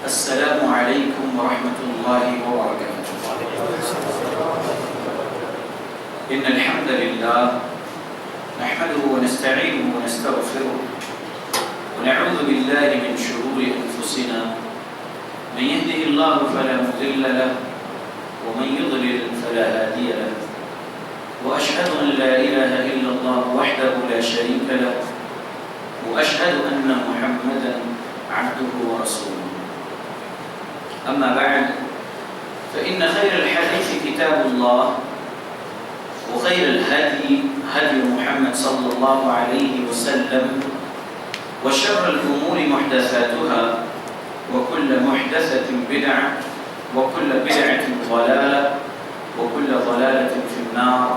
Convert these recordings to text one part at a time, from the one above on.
السلام علیکم ورحمۃ اللہ وبرکاتہ۔ ان الحمد للہ نحمده ونستعینه ونستغفره ونعوذ باللہ من شرور انفسنا من يهده الله فلا مضل له ومن يضلل فلا هادي له واشهد ان لا اله الا الله وحده لا شريك له واشهد ان محمدا عبده ورسوله. أما بعد فإن خير الحديث كتاب الله وخير الهدي هدي محمد صلى الله عليه وسلم وشر الأمور محدثاتها وكل محدثة بدعة وكل بدعة ضلالة وكل ضلالة في النار.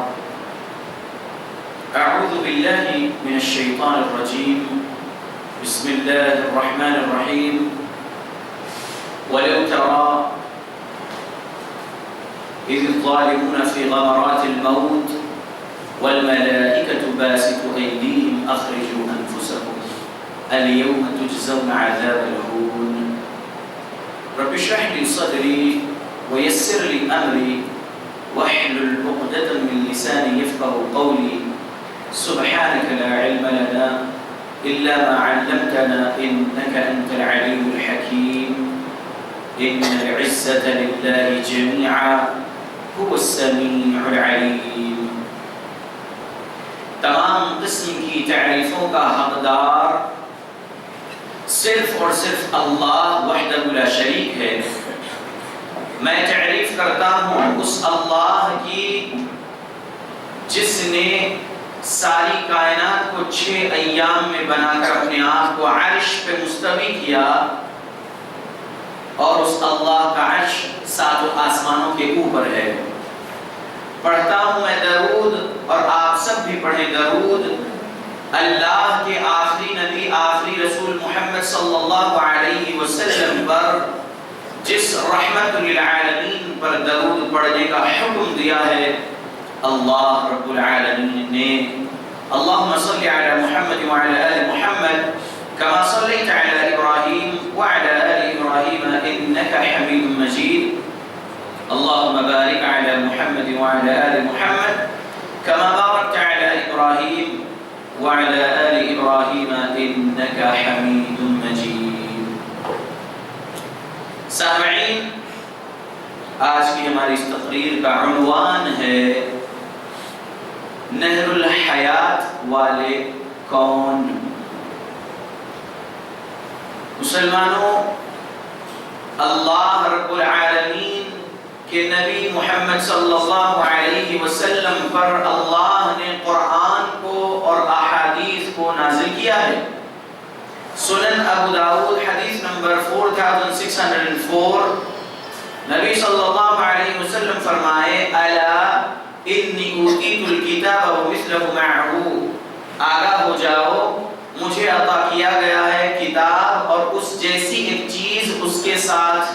أعوذ بالله من الشيطان الرجيم. بسم الله الرحمن الرحيم. ولو ترى إذ الظالمون في غمرات الموت والملائكة باسطوا أيديهم أخرجوا أنفسكم اليوم تجزون عذاب الهون. رب اشرح لي صدري ويسر لي أمري واحلل عقدة من لساني يفقهوا قولي. سبحانك لا علم لنا إلا ما علمتنا إنك أنت العليم الحكيم. إن العزة لله جميعا هو السميع العليم. تمام قسم کی تعریفوں کا حقدار صرف اور صرف اللہ وحدہ لا شریک ہے. میں تعریف کرتا ہوں اس اللہ کی جس نے ساری کائنات کو 6 ایام میں بنا کر اپنے آپ کو عرش پہ مستوی کیا، اور اس اللہ کا عرش 7 آسمانوں کے اوپر ہے. پڑھتا ہوں میں درود، اور آپ سب بھی پڑھیں درود اللہ کے آخری نبی آخری رسول محمد صلی اللہ علیہ وسلم پر، جس رحمت للعالمین پر درود پڑھنے کا حکم دیا ہے اللہ رب العالمین نے. اللہم صلی علی محمد وعلی آل محمد كما صليت على إبراهيم وعلى آل إبراهيم إنك حميد مجيد. اللهم بارك على محمد وعلى آل محمد كما باركت على إبراهيم وعلى آل إبراهيم إنك حميد مجيد. سامعین، آج کی ہماری اس تقریر کا عنوان ہے نہر الحیات والے کون؟ مسلمانوں، اللہ رب العالمین کے نبی محمد صلی اللہ علیہ وسلم پر اللہ نے قرآن کو اور احادیث کو نازل کیا ہے. سنن ابو داؤد حدیث نمبر 4604، نبی صلی اللہ علیہ وسلم فرمائے الا انی اوتیت الکتاب ومثلہ معہ، آگاہ ہو جاؤ مجھے عطا کیا گیا ہے کتاب اور اس جیسی ایک چیز اس کے ساتھ.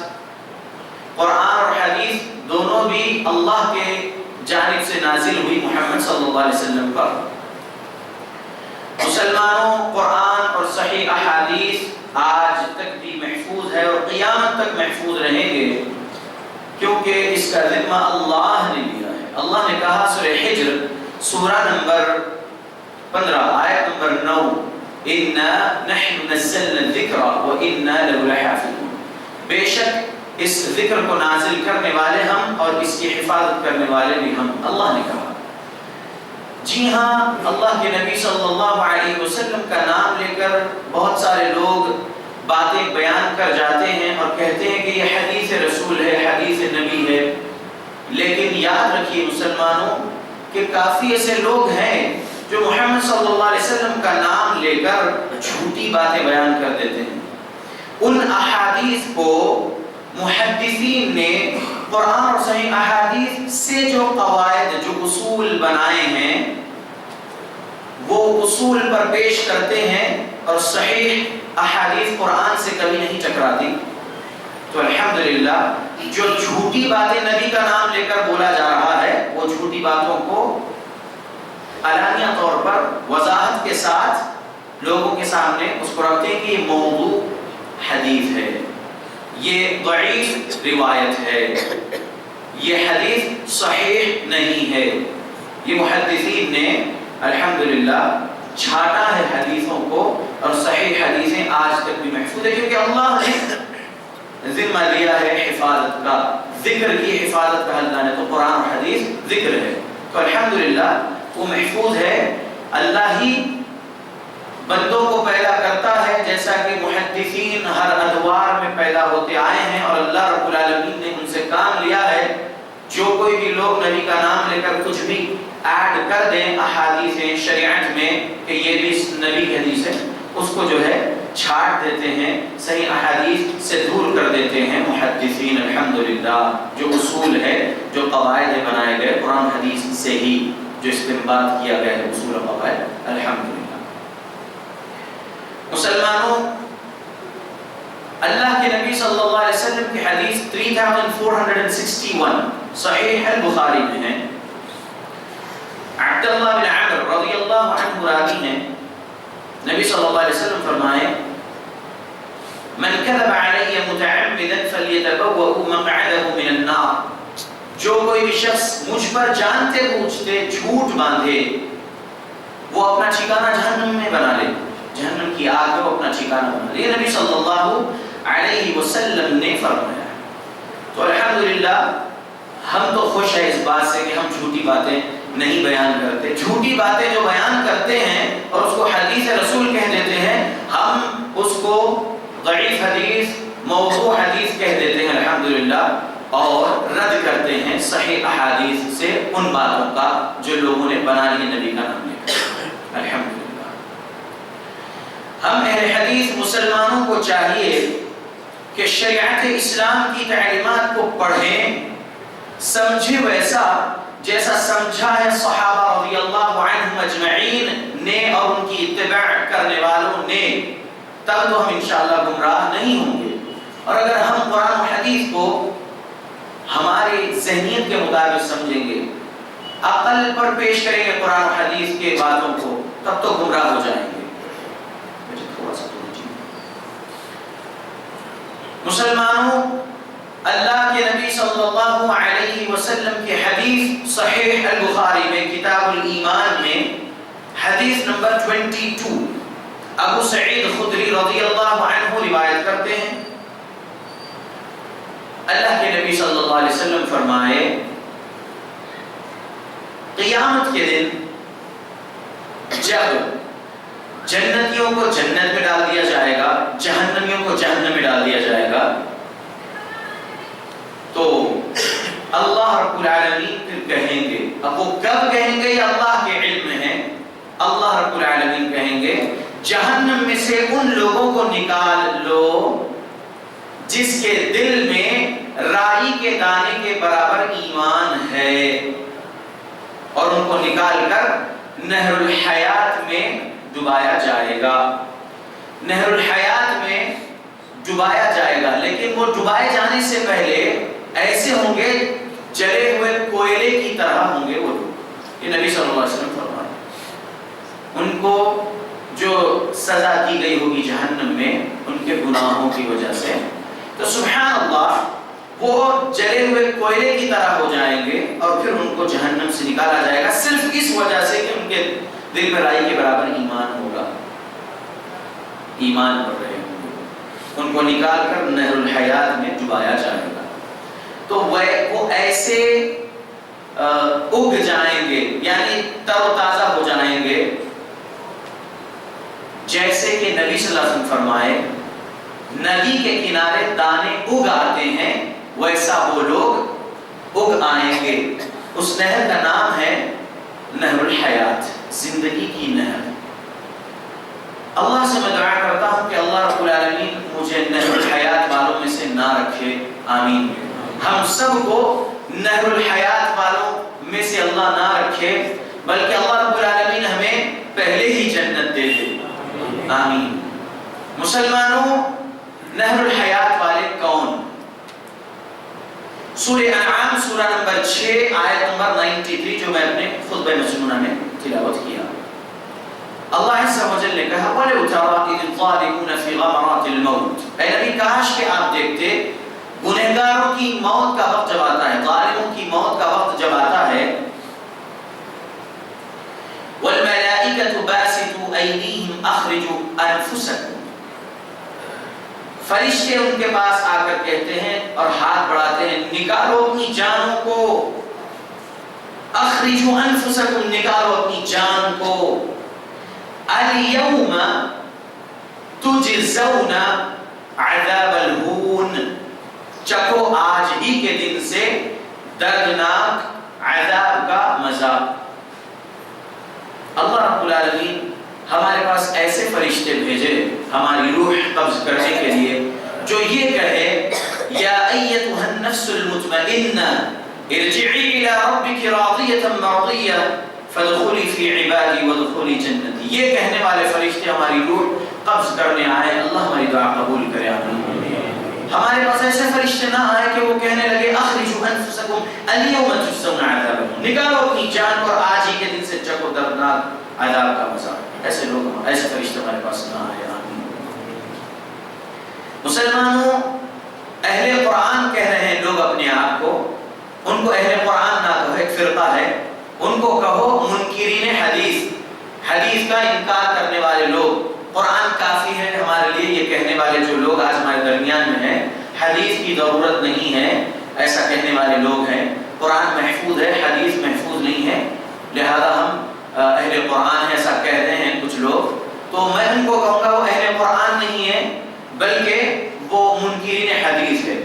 قرآن اور حدیث دونوں بھی اللہ کے جانب سے نازل ہوئی محمد صلی اللہ علیہ وسلم پر. مسلمانوں، قرآن اور صحیح احادیث آج تک بھی محفوظ ہے اور قیامت تک محفوظ رہیں گے، کیونکہ اس کا ذمہ اللہ نے لیا ہے. اللہ نے کہا سورہ حجر سورہ نمبر 15 آیت نمبر 9، اِنَّا نَحْنُ نَزَّلْنَا الذِّكْرَ وَإِنَّا لَهُ لَحَافِظُونَ، بے شک اس ذکر کو نازل کرنے والے ہم اور اس کی حفاظت کرنے والے بھی ہم. اللہ نے کہا. جی ہاں، اللہ کے نبی صلی اللہ علیہ وسلم کا نام لے کر بہت سارے لوگ باتیں بیان کر جاتے ہیں اور کہتے ہیں کہ یہ حدیث رسول ہے، حدیث نبی ہے. لیکن یاد رکھیے مسلمانوں کہ کافی ایسے لوگ ہیں جو محمد صلی اللہ علیہ وسلم کا نام لے کر جھوٹی باتیں بیان کر دیتے ہیں. ان احادیث کو محدثین نے قرآن اور صحیح احادیث سے جو قواعد، جو اصول بنائے ہیں، وہ اصول پر پیش کرتے ہیں اور صحیح احادیث قرآن سے کبھی نہیں ٹکراتی. تو الحمدللہ جو جھوٹی باتیں نبی کا نام لے کر بولا جا رہا ہے، وہ جھوٹی باتوں کو علانیہ طور پر وضاحت کے ساتھ لوگوں کے سامنے اس کو رکھتے ہیں کہ یہ موضوع حدیث ہے، یہ ضعیف روایت ہے، یہ حدیث صحیح نہیں ہے۔ یہ محدثین نے الحمدللہ چھانٹا ہے حدیثوں کو، اور صحیح حدیثیں آج تک بھی محفوظ ہے، کیونکہ اللہ نے ذمہ لیا ہے حفاظت کا، ذکر کی حفاظت کا اللہ نے، تو قرآن اور حدیث ذکر ہے، تو الحمدللہ وہ محفوظ ہے۔ اللہ ہی بندوں کو پیدا کرتا ہے، جیسا کہ محدثین ہر ادوار میں پیدا ہوتے آئے ہیں، اور اللہ رب العالمین نے ان سے کام لیا ہے۔ جو کوئی بھی لوگ نبی کا نام لے کر کچھ بھی ایڈ کر دیں احادیث شریعت میں کہ یہ بھی نبی کی حدیث ہے، اس کو جو ہے چھاٹ دیتے ہیں، صحیح احادیث سے دور کر دیتے ہیں محدثین الحمدللہ۔ جو اصول ہے، جو قواعد بنائے گئے قرآن حدیث سے ہی جو استنباط کیا گیا ہے اصول و قواعد الحمدللہ۔ مسلمانوں، اللہ کے نبی صلی اللہ علیہ وسلم کی حدیث 3461 صحیح البخاری میں ہے۔ عبداللہ بن عمر رضی اللہ عنہ راوی ہیں، نبی صلی اللہ علیہ وسلم فرمائے من کذب علی متعمدا فلیتبوأ مقعده من النار، جو کوئی بھی شخص مجھ پر جانتے بوجھتے جھوٹ باندھے وہ اپنا ٹھکانہ جہنم میں بنا لے، جہنم کی آگ میں اپنا ٹھکانہ بنا لے، یہ نبی صلی اللہ علیہ وسلم نے فرمایا۔ تو الحمدللہ ہم تو خوش ہیں اس بات سے کہ ہم جھوٹی باتیں نہیں بیان کرتے، جھوٹی باتیں جو بیان کرتے ہیں اور اس کو حدیث رسول کہہ دیتے ہیں، ہم اس کو ضعیف حدیث، موضوع حدیث کہہ دیتے ہیں الحمدللہ، اور رد کرتے ہیں صحیح احادیث سے ان باتوں کا جو لوگوں نے بنا لی نبی کا نام لے کر الحمدللہ۔ ہم اہل حدیث مسلمانوں کو چاہیے کہ شریعت اسلام کی تعلیمات کو پڑھیں، سمجھیں ویسا جیسا سمجھا ہے صحابہ رضی اللہ عنہم اجمعین نے اور ان کی اتباع کرنے والوں نے، تب تو ہم انشاءاللہ گمراہ نہیں ہوں گے۔ اور اگر ہم قرآن و حدیث کو ہماری ذہنیت کے مطابق سمجھیں گے، عقل پر پیش کریں گے قرآن و حدیث کے باتوں کو، تب تو گمراہ ہو جائیں گے۔ مسلمانوں، اللہ کے نبی صلی اللہ علیہ وسلم کی حدیث صحیح البخاری میں کتاب الایمان میں حدیث نمبر 22 ابو سعید خدری رضی اللہ عنہ روایت کرتے ہیں، اللہ کے نبی صلی اللہ علیہ وسلم فرمائے قیامت کے دن جب جنتیوں کو جنت میں ڈال دیا جائے گا، جہنمیوں کو جہنم میں ڈال دیا جائے گا، تو اللہ رب العالمین پھر کہیں گے، اب وہ کب کہیں گے یہ اللہ کے علم میں ہے، اللہ رب العالمین کہیں گے جہنم میں سے ان لوگوں کو نکال لو جس کے دل میں رائی کے دانے کے برابر ایمان ہے، اور ان کو نکال کر نہر الحیات میں ڈبایا جائے گا، نہر الحیات میں ڈبایا جائے گا، لیکن وہ ڈبائے جانے سے پہلے ایسے ہوں گے جلے ہوئے کوئلے کی طرح ہوں گے وہ لوگ، یہ نبی صلی اللہ علیہ وسلم فرمائے۔ ان کو جو سزا دی گئی ہوگی جہنم میں ان کے گناہوں کی وجہ سے، تو سبحان اللہ وہ جلے ہوئے کوئلے کی طرح ہو جائیں گے، اور پھر ان کو جہنم سے نکالا جائے گا صرف اس وجہ سے کہ ان کے دل میں رائی کے برابر ایمان ہوگا، ایمان پڑھ رہے ہوں گے، ان کو نکال کر نہر الحیات میں ڈبایا جائے گا۔ تو وہ ایسے اگ جائیں گے، یعنی تر و تازہ ہو جائیں گے، جیسے کہ نبی صلی اللہ علیہ وسلم فرمائے ندی کے کنارے دانے اگ آتے ہیں، ویسا وہ لوگ اگ آئیں گے۔ اس نہر کا نام ہے نہر الحیات، زندگی کی نہر۔ اللہ سے میں دعا کرتا ہوں کہ اللہ رب العالمین مجھے نہر الحیات والوں میں سے نہ رکھے، آمین۔ ہم سب کو نہر الحیات والوں میں سے اللہ نہ رکھے، بلکہ اللہ رب العالمین ہمیں پہلے ہی جنت دے دے، آمین۔ مسلمانوں، نہر الحیات والے کون؟ سورہ انعام سورہ نمبر 6 آیت نمبر 93 جو میں اپنے خطبہ مسنونہ میں تلاوت کیا، اللہ عز و جل نے کہا وَلَوْ تَرَىٰ إِذِ الظَّالِمُونَ فِي غَمَرَاتِ الْمَوْتِ، اے نبی کاش کہ آپ دیکھتے گنہگاروں کی موت کا وقت جب آتا ہے، ظالموں کی موت کا وقت جب آتا ہے، والملائکۃ باسطوا ایدیہم اخرجوا انفسکم، فرشتے ان کے پاس آ کر کہتے ہیں اور ہاتھ بڑھاتے ہیں، نکالو اپنی جانوں کو، اخرجوا انفسکم، نکالو اپنی جان کو، الیوم تجزون عذاب الہون، چکھو آج ہی کے دن سے دردناک عذاب کا مزہ۔ اللہ رب العالمین ہمارے پاس ایسے فرشتے بھیجے ہماری روح قبض کرنے کے لیے جو یہ کہے، یا ایتھا النفس المطمئنہ ارجعی الی ربک راضیۃ مرضیہ فادخلی فی عبادی وادخلی جنتی، یہ کہنے والے فرشتے ہماری روح قبض کرنے آئے۔ اللہ ہماری دعا قبول کرے، آمین۔ ہمارے پاس ایسے فرشتے نہ آئے کہ وہ کہنے لگے اخرجوا انفسکم الیوم تجزون عذاب الہون، نکالو اپنی جان کو اور آج ہی کے دن سے چکھو دردناک عذاب کا مزہ۔ ایسے لوگ، ایسے فرشتے ہمارے پاس نہ آئے، آمین۔ مسلمانوں، اہل قرآن کہہ رہے ہیں لوگ اپنے آپ کو، ان کو اہل قرآن نہ کہو، ایک فرقہ ہے، ان کو کہو منکرین حدیث، حدیث کا انکار کرنے والے لوگ۔ قرآن کافی ہے ہمارے لیے، یہ کہنے والے جو لوگ آج ہمارے درمیان میں ہیں، حدیث کی ضرورت نہیں ہے، ایسا کہنے والے لوگ ہیں۔ قرآن محفوظ ہے، حدیث محفوظ نہیں ہے، لہذا ہم اہل قرآن ہیں ایسا کہہ رہے ہیں کچھ لوگ، تو میں ان کو کہوں گا وہ اہل قرآن نہیں ہے بلکہ وہ منکرین حدیث ہے۔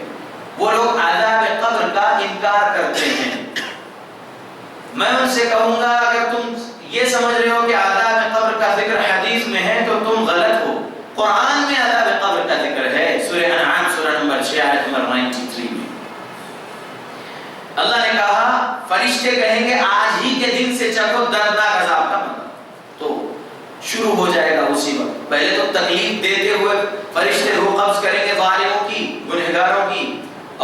وہ لوگ عذاب قبر کا انکار کرتے ہیں۔ میں ان سے کہوں گا اگر تم یہ سمجھ رہے ہو کہ عذاب قبر کا ذکر حدیث میں ہے تو تم غلط ہو۔ قرآن میں عذاب قبر کا ذکر ہے، سورہ انعام سورہ نمبر 6 آیت نمبر 93 میں اللہ نے کہا فرشتے کہیں گے آج ہی کے دن سے چکھو دردناک عذاب کا مزہ، تو شروع ہو جائے گا اسی وقت۔ پہلے تو تکلیف دیتے ہوئے فرشتے روح قبض کریں گے ظالموں کی، گنہگاروں کی،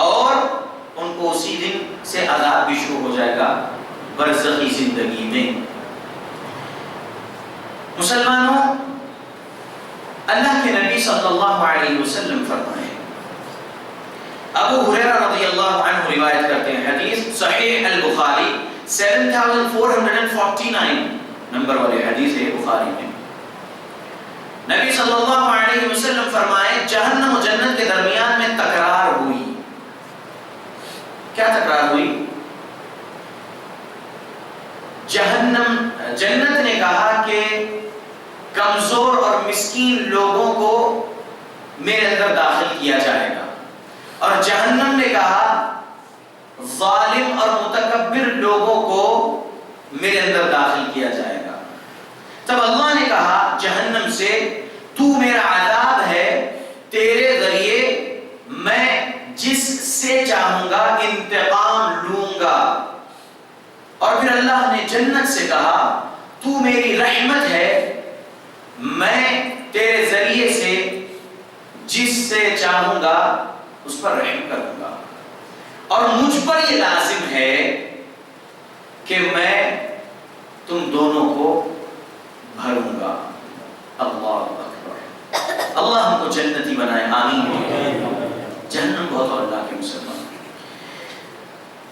اور ان کو اسی دن سے عذاب بھی شروع ہو جائے گا برزخی زندگی میں۔ مسلمانوں، اللہ کے نبی صلی اللہ علیہ وسلم فرمائے، ابو ہریرہ رضی اللہ عنہ روایت کرتے ہیں، حدیث صحیح البخاری 7449 نمبر والی حدیث ہے بخاری میں۔ نبی صلی اللہ علیہ وسلم فرمائے جہنم و جنت کے درمیان میں تکرار ہوئی۔ کیا تکرار ہوئی؟ جنت نے کہا کہ کمزور اور مسکین لوگوں کو میرے اندر داخل کیا جائے گا، اور جہنم نے کہا ظالم اور متکبر لوگوں کو میرے اندر داخل کیا جائے گا۔ تب اللہ نے کہا جہنم سے تو میرا عذاب ہے، تیرے ذریعے میں جس سے چاہوں گا انتقام لوں گا۔ اور پھر اللہ نے جنت سے کہا تو میری رحمت ہے، میں تیرے ذریعے سے جس سے چاہوں گا اس پر رحم کروں گا، اور مجھ پر یہ لازم ہے کہ میں تم دونوں کو بھروں گا۔ اللہ اکبر، اللہ ہم کو جنتی بنائے، آمین۔ جہنم بہت اور اللہ کے مسلمان،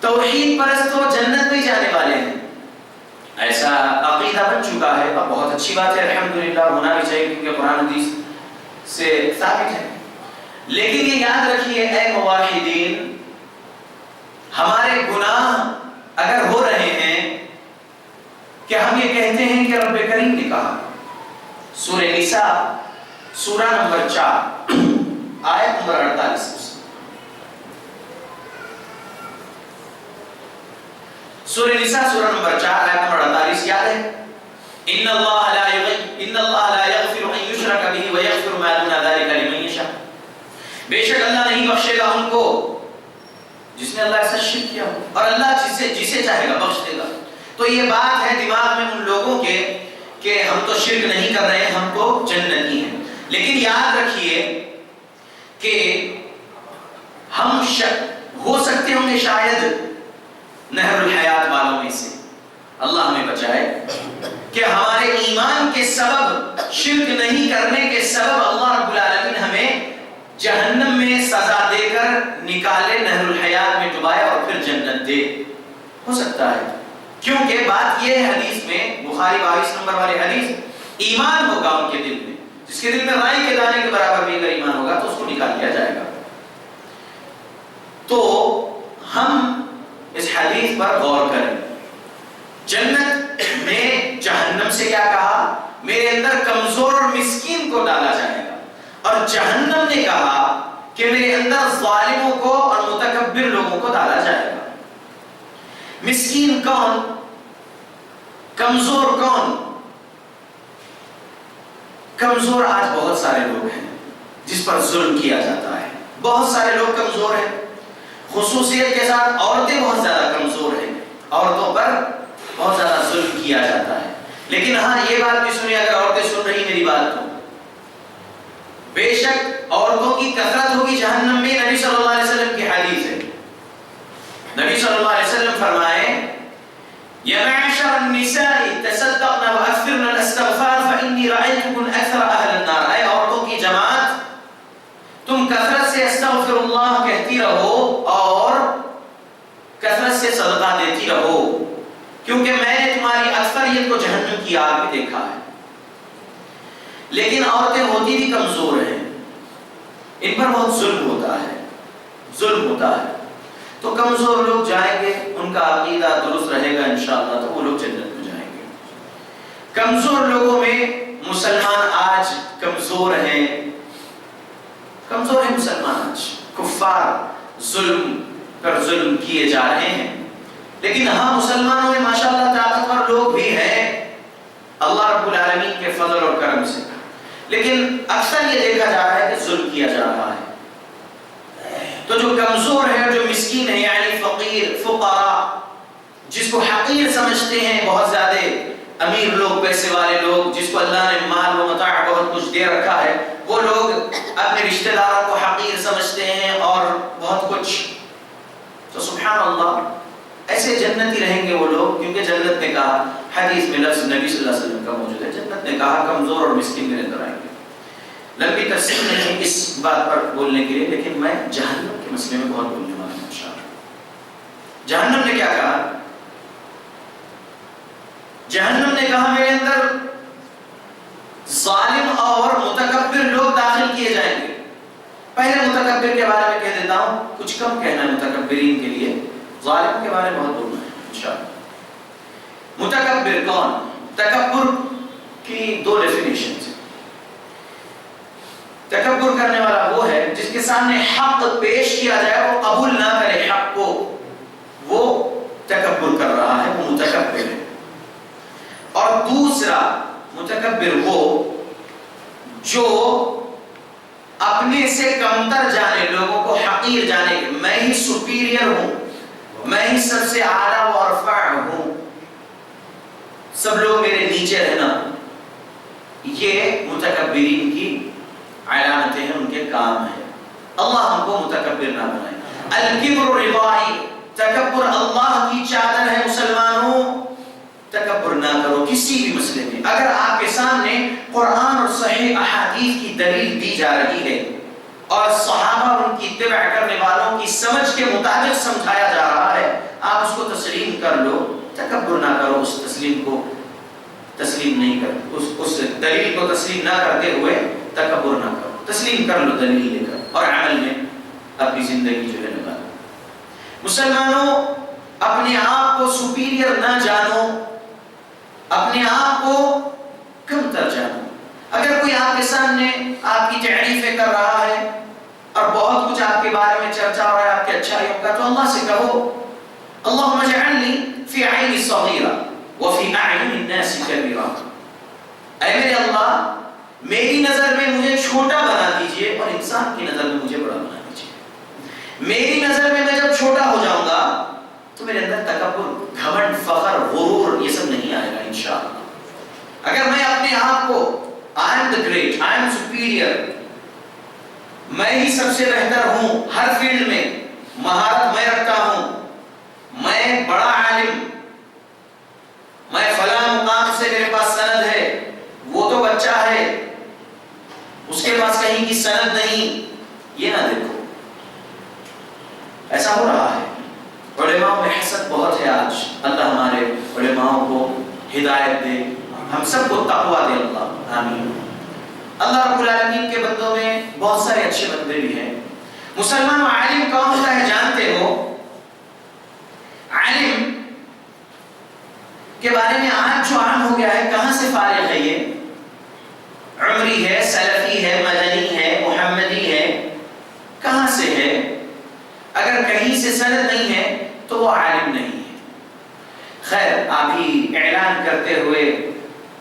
توحید پرست تو جنت میں جانے والے ہیں، ایسا عقیدہ بن چکا ہے، اور بہت اچھی بات ہے، الحمدللہ ہونا بھی چاہیے کیونکہ قرآن حدیث سے ثابت ہے۔ لیکن یہ یاد رکھیے اے موحدین، ہمارے گناہ اگر ہو رہے ہیں کہ ہم یہ کہتے ہیں کہ رب کریم نے کہا، سورہ نساء سورہ نمبر 4 آیت نمبر 48، سورہ نساء سورہ نمبر 4 آیت نمبر 48 یاد ہے؟ ان اللہ لا یغفر ان یشرک به ویغفر ما دون ذلک لمن یشاء، بے شک اللہ نہیں بخشے گا ان کو جس نے اللہ ایسا شرک کیا ہو، اور اللہ جسے چاہے گا بخش دے گا۔ تو یہ بات ہے دماغ میں ان لوگوں کے کہ ہم تو شرک نہیں کر رہے ہیں، ہم تو جنتی ہیں، لیکن یاد رکھیے کہ ہم ہو سکتے ہوں کہ شاید نہر الحیات والوں میں سے، اللہ ہمیں بچائے، کہ ہمارے ایمان کے سبب، شرک نہیں کرنے کے سبب اللہ رب العالمین ہمیں جہنم میں سزا دے کر کر نکالے نہر الحیات میں ڈبائے اور پھر جنت دے، ہو سکتا ہے، کیونکہ بات یہ ہے حدیث میں، بخاری 22 نمبر والی حدیث، ایمان ہوگا ان کے دل میں، جس کے دل میں رائی کے دانے کے برابر بھی اگر ایمان ہوگا تو اس کو نکال لیا جائے گا۔ تو ہم اس حدیث پر غور کریں، جنت میں جہنم سے کیا کہا؟ میرے اندر کمزور اور مسکین کو ڈالا جائے گا، اور جہنم نے کہا کہ میرے اندر ظالموں کو اور متکبر لوگوں کو ڈالا جائے گا۔ مسکین کون؟ کمزور کون؟ کمزور آج بہت سارے لوگ ہیں جس پر ظلم کیا جاتا ہے، بہت سارے لوگ کمزور ہیں، خصوصیت کے ساتھ عورتیں بہت زیادہ کمزور ہیں، عورتوں پر بہت زیادہ ظلم کیا جاتا ہے۔ لیکن ہاں یہ بات بھی سنیں، اگر عورتیں سن رہی میری بات تو بے شک عورتوں کی کثرت ہوگی جہنم میں، نبی صلی اللہ علیہ وسلم کی حدیث ہے، نبی صلی اللہ علیہ وسلم فرمائے یا معشر النساء تصدقن واكثرن الاستغفار فاني رايتكن اكثر اهل النار، اے عورتوں کی جماعت تم کثرت سے استغفر اللہ کہتی رہو اور کثرت سے صدقہ دیتی رہو، کیونکہ میں نے تمہاری اکثریت کو جہنم کی آگ میں دیکھا ہے۔ لیکن عورتیں ہوتی بھی کمزور ہیں، ان پر بہت ظلم ہوتا ہے، تو کمزور لوگ جائیں گے، ان کا عقیدہ درست رہے گا انشاءاللہ تو وہ لوگ جنت میں جائیں گے۔ کمزور لوگوں میں مسلمان آج کمزور ہیں مسلمان آج، کفار ظلم پر ظلم کیے جا رہے ہیں، لیکن ہاں مسلمانوں میں ماشاءاللہ طاقتور لوگ بھی ہیں اللہ رب العالمین کے فضل اور کرم سے، لیکن اکثر یہ دیکھا جا رہا ہے کہ ظلم کیا جا رہا ہے۔ تو جو کمزور ہے، جو مسکین ہے، یعنی فقیر، فقراء، جس کو حقیر سمجھتے ہیں بہت زیادہ امیر لوگ، پیسے والے لوگ، جس کو اللہ نے مال و متاع بہت کچھ دے رکھا ہے، وہ لوگ اپنے رشتہ داروں کو حقیر سمجھتے ہیں اور بہت کچھ، تو سبحان اللہ ایسے جنتی رہیں گے وہ لوگ، کیونکہ جنت نے کہا، حدیث میں لفظ نبی صلی اللہ علیہ وسلم کا موجود ہے، جنت نے کہا کمزور اور مسکین میرے اندر آئیں گے۔ لمبی تفصیل نہیں اس بات پر بولنے کے لیے، لیکن میں جہنم کے مسئلے میں بہت بولنے والا ہوں انشاءاللہ۔ جہنم نے کیا کہا؟ جہنم نے کہا میرے اندر ظالم اور متکبر لوگ داخل کیے جائیں گے۔ پہلے متکبر کے بارے میں کہہ دیتا ہوں، کچھ کم کہنا ہے متکبرین کے لیے، ظالم کے بارے میں بہت بولنا ہے انشاءاللہ۔ متکبر کون؟ تکبر کی دو ڈیفینیشنز ہیں۔ تکبر کرنے والا وہ ہے جس کے سامنے حق پیش کیا جائے وہ قبول نہ کرے حق کو، وہ تکبر کر رہا ہے، وہ متکبر ہے۔ اور دوسرا متکبر وہ جو اپنے سے کمتر جانے، لوگوں کو حقیر جانے، میں ہی سپیریئر ہوں، میں ہی سب سے اعلیٰ و ارفع ہوں، سب لوگ میرے نیچے رہنا، یہ متکبرین کی علامتیں ہیں، ان کے کام ہیں۔ اللہ ہم کو متکبر نہ بنائے۔ الکبر رضائی، تکبر اللہ کی چادر ہے مسلمانوں، تکبر نہ کرو کسی بھی مسئلے میں۔ اگر آپ کے سامنے قرآن اور صحیح احادیث کی دلیل دی جا رہی ہے اور صحابہ اور ان کی اتباع کرنے والوں کی سمجھ کے مطابق سمجھایا جا رہا ہے، آپ اس کو تسلیم کر لو، تکبر نہ کرو، اس تسلیم کو تسلیم نہیں کر، اس دلیل کو تسلیم نہ کرتے ہوئے تکبر نہ کرو، تسلیم کر لو دلیل لے کر، اور عمل میں اپنی زندگی جو ہے لگا دو۔ مسلمانوں اپنے آپ کو سپیریئر نہ جانو، اپنے آپ کو کمتر جانو۔ اگر کوئی آپ کے سامنے آپ کی تعریفیں کر رہا ہے اور بہت کچھ آپ کے بارے میں چرچا ہو رہا ہے آپ کی اچھائیوں کا، تو اللہ سے کہو اللہم اجعلنی فی عینی صغیرہ وفی اعین الناس کبیرہ، اے میرے اللہ میری نظر میں مجھے چھوٹا بنا دیجئے اور انسان کی نظر میں مجھے بڑا بنا دیجئے۔ میری نظر میں جب چھوٹا ہو جاؤں گا تو میرے اندر تکبر، گھمنڈ، فخر، غرور یہ سب نہیں آئے گا انشاءاللہ۔ اگر میں اپنے آپ کو I am the great, I am superior، میں ہی سب سے بہتر ہوں، ہر فیلڈ میں مہارت میں رکھتا ہوں، میں بڑا عالم، میں فلاں مقام سے میرے پاس سند ہے، وہ تو بچہ ہے اس کے پاس کہیں کی سند نہیں، یہ نہ دیکھو۔ ایسا ہو رہا ہے. علماء میں حسد بہت ہے آج. اللہ ہمارے علماء کو ہدایت دے, ہم سب کو تقویٰ دے اللہ, آمین. اللہ رب العالمین کے بندوں میں بہت سارے اچھے بندے بھی ہیں. مسلمان و عالم کون ہوتا ہے جانتے ہو؟ عالم کے بارے میں آج جو عام ہو گیا ہے, کہاں سے فارغ ہے یہ؟ عمری ہے, سلفی ہے, مدنی ہے, محمدی ہے, کہاں سے ہے؟ اگر کہیں سے سند نہیں ہے تو وہ عالم نہیں ہے. خیر, ابھی اعلان کرتے ہوئے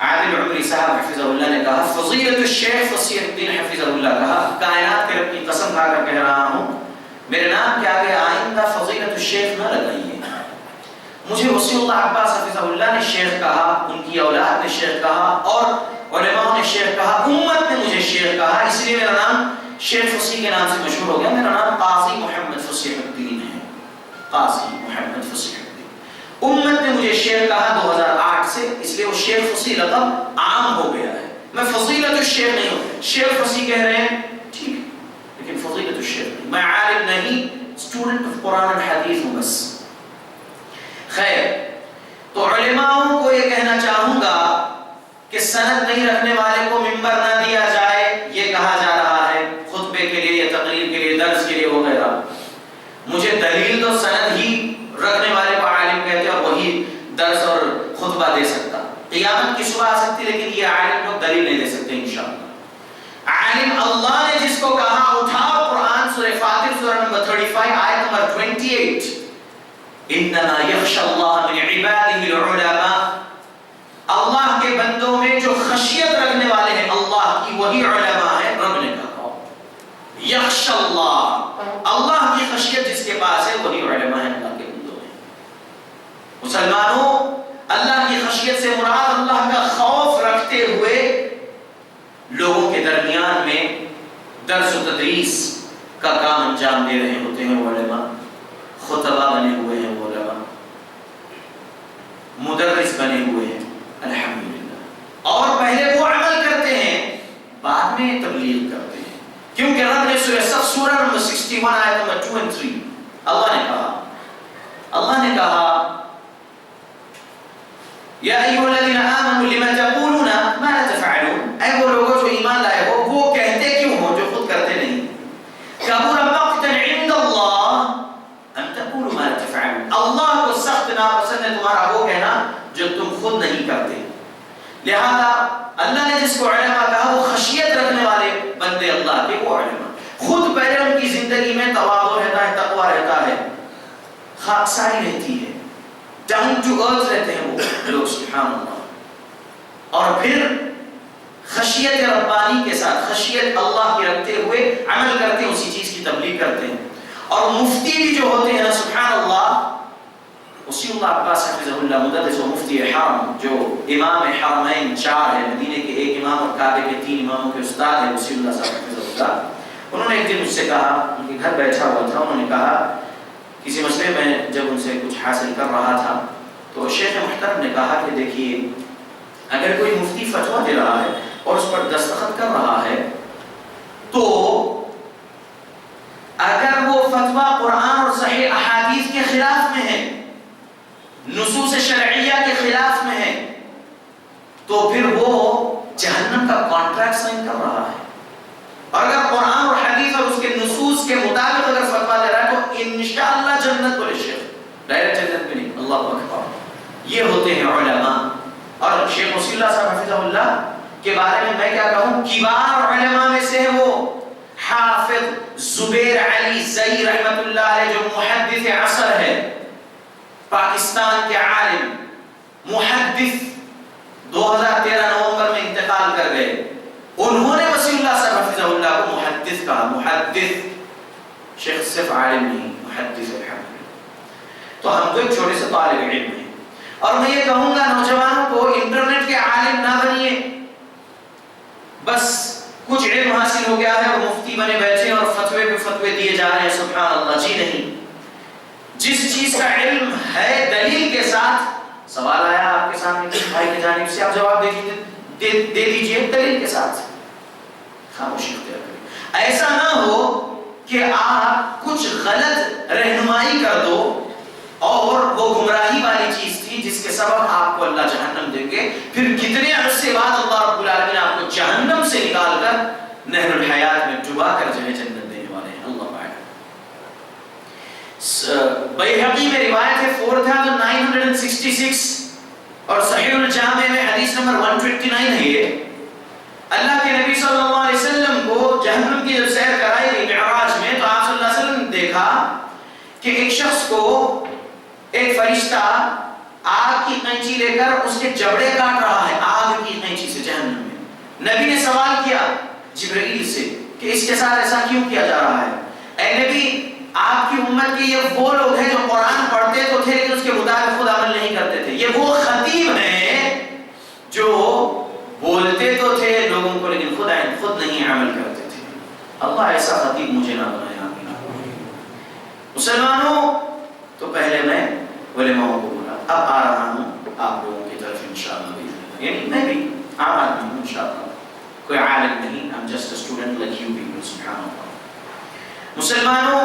عادل عمری صاحب حفظہ اللہ نے کہا, فضیلت الشیخ فصیح الدین حفظہ اللہ کہا, کائنات کے رب کی قسم کھا کر کہہ رہا ہوں, میرے نام کے آگے آئندہ فضیلت الشیخ نہ لگائیے. مجھے وصی اللہ عباس حفظہ اللہ نے شیخ کہا, ان کی اولاد نے شیخ کہا, اور علماء نے شیخ کہا, امت نے مجھے شیخ کہا, اس لیے میرا نام شیخ فصیح کے نام سے مشہور ہو گیا. میرا نام قاضی محمد فصیح الدین ہے, قاضی محمد فصیح الدین. امت نے مجھے شیخ کہا 2008 سے, اس لیے وہ شیخ فصیح لقب عام ہو گیا ہے. میں فضیلت الشیخ نہیں ہوں, شیخ فصیح کہہ رہے ہیں ٹھیک ہے, لیکن فضیلت الشیخ نہیں. میں عالم نہیں, اسٹوڈنٹ آف قرآن اور حدیث ہوں بس. خیر, تو علماؤں کو یہ کہنا چاہوں گا کہ سند نہیں رکھنے والے کو منبر نہ دیا جائے, یہ کہا جا رہا ہے خطبے کے لیے یا تقریر کے لیے, درس کے لیے وغیرہ. مجھے دلیل تو سند ہی رکھنے والے کو عالم کہتے ہیں, اور وہی درس اور خطبہ دے سکتا. قیامت کی صبح آ سکتی, لیکن یہ عالم لوگ دلیل نہیں دے سکتے انشاءاللہ. عالم اللہ نے جس کو کہا, اٹھاؤ قرآن سورہ فاطر سورہ نمبر 35 آیت نمبر 28, انما یخشى اللہ من عباده العلماء, اللہ کے بندوں میں جو خشیت رکھنے والے ہیں اللہ کی, وہی علماء ہیں. رب نے کہا یخشى اللہ, اللہ کی خشیت جس کے پاس ہے وہی علماء ہیں, اللہ کے بندوں میں. مسلمانوں, اللہ کی خشیت سے مراد اللہ کا خوف رکھتے ہوئے لوگوں کے درمیان میں درس و تدریس کا کام انجام دے رہے ہوتے ہیں علماء. خطبہ بنے ہوئے ہیں علماء, مدرس بنے ہوئے ہیں الحمدللہ, اور پہلے وہ عمل کرتے ہیں بعد میں تبلیغ کرتے ہیں. کیونکہ رب نے سورہ نمبر 61 آیت نمبر 2 اور 3 اللہ نے کہا یا ایھا الذین آمنوا لم تقولون ما لا تفعلون, اے وہ لوگوں جو ایمان لائے ہو وہ کہتے کیوں ہو جو خود کرتے نہیں. کبر مقتا عند اللہ ان تقولوا ما لا تفعلون, اللہ کو سخت ناپسند ہے تمہارا وہ کہنا جو تم خود نہیں کرتے. لہذا اللہ نے جس کو علماء کہا وہ خشیت رکھنے والے بندے اللہ کے, وہ علماء. خود پہلے ان کی زندگی میں تواضع رہتا ہے, تقویٰ رہتا ہے, خاکساری رہتی ہے, ڈاؤن ٹو ارتھ رہتے ہیں وہ لوگ, سبحان اللہ. اور پھر خشیت ربانی کے ساتھ, خشیت اللہ کی رکھتے ہوئے عمل کرتے ہیں, اسی چیز کی تبلیغ کرتے ہیں. اور مفتی بھی جو ہوتے ہیں سبحان اللہ, وصی اللہ عباس حفظہ اللہ مدرس و مفتی حرم, جو امام حرمین 4 ہے, مدینے کے ایک امام اور کعبے کے 3 اماموں کے استاد ہیں وصی اللہ صاحب حفظہ اللہ. انہوں نے ایک دن مجھ سے کہا, ان کے گھر بیٹھا ہوا تھا, انہوں نے کہا کسی مسئلے میں جب ان سے کچھ حاصل کر رہا تھا تو شیخ محترم نے کہا کہ دیکھیے اگر کوئی مفتی فتویٰ دے رہا ہے اور اس پر دستخط کر رہا ہے تو اگر وہ فتویٰ قرآن اور صحیح احادیث کے خلاف میں ہے, نصوص شرعیہ کے خلاف میں ہے, تو پھر وہ جہنم کا کانٹریکٹ سائن کر رہا ہے. اور اگر قرآن اور حدیث اور اس کے نصوص کے مطابق اگر فتویٰ دے رہا ہے تو انشاءاللہ جنت کو شیخ, ڈائریکٹ جنت میں نہیں. اللہ اکبر. یہ ہوتے ہیں علماء. اور شیخ وصی اللہ صاحب حفظہ اللہ کے بارے میں کیا کہوں, کبار علماء میں سے ہے وہ حافظ زبیر علی زئی رحمت اللہ علیہ, جو محدث عصر ہے, پاکستان کے عالم محدث, 2013 نومبر میں انتقال کر گئے. انہوں نے وصی اللہ صاحب حفظہ اللہ کو محدث کہا, محدث, شیخ صرف عالم نہیں, محدث الحمد. تو ہم تو ایک چھوٹے سے طالب علم ہیں, اور میں یہ کہوں گا نوجوانوں کو انٹرنیٹ کے عالم نہ بنیے, بس کچھ علم حاصل ہو گیا ہے اور مفتی بنے بیٹھے اور فتوے پہ فتوے دیے جا رہے ہیں, سبحان اللہ. جی نہیں, جس چیز کا علم ہے دلیل کے ساتھ, سوال آیا آپ کے سامنے کسی بھائی کی جانب سے, آپ جواب دے دیجئے دلیل کے ساتھ, خاموشی اختیار کریں. ایسا نہ ہو کہ آپ کچھ غلط رہنمائی وہ گمراہی والی چیز تھی جس کے سبب آپ کو اللہ جہنم دیں گے. پھر کتنے عرصے بعد اللہ رب العالمین آپ کو جہنم سے نکال کر نہر الحیات میں ڈبا کر جو ہے جنت دینے والے ہیں. اللہ تعالی بیہقی میں روایت ہے 4966 اور صحیح الجامع میں حدیث نمبر 159 ہے. یہ اللہ کے نبی صلی اللہ علیہ وسلم کو جہنم کی جب سیر کرائی گئی معراج میں تو آپ صلی اللہ علیہ وسلم نے دیکھا کہ ایک شخص کو ایک فرشتہ آگ کی قینچی لے کر اس کے جبڑے کاٹ رہا ہے آگ کی قینچی سے جہنم میں. نبی نے سوال کیا جبرائیل سے کہ اس کے ساتھ ایسا کیوں کیا جا رہا ہے؟ اے نبی آپ کی امت کے یہ وہ لوگ ہیں جو قرآن پڑھتے تو تھے لیکن اس کے مطابق خود عمل نہیں کرتے تھے. یہ وہ خطیب ہیں جو بولتے تو تھے لوگوں کو لیکن خود نہیں عمل کرتے تھے. اللہ ایسا خطیب مجھے نہ بنائے. مسلمانوں تو پہلے میں علماءوں کو بولا, اب آ رہا ہوں آپ لوگوں کی طرف انشاءاللہ. یعنی میں بھی عام آدمی ہوں انشاءاللہ, کوئی عالم نہیں. I'm just a student like you people. سبحان اللہ. مسلمانوں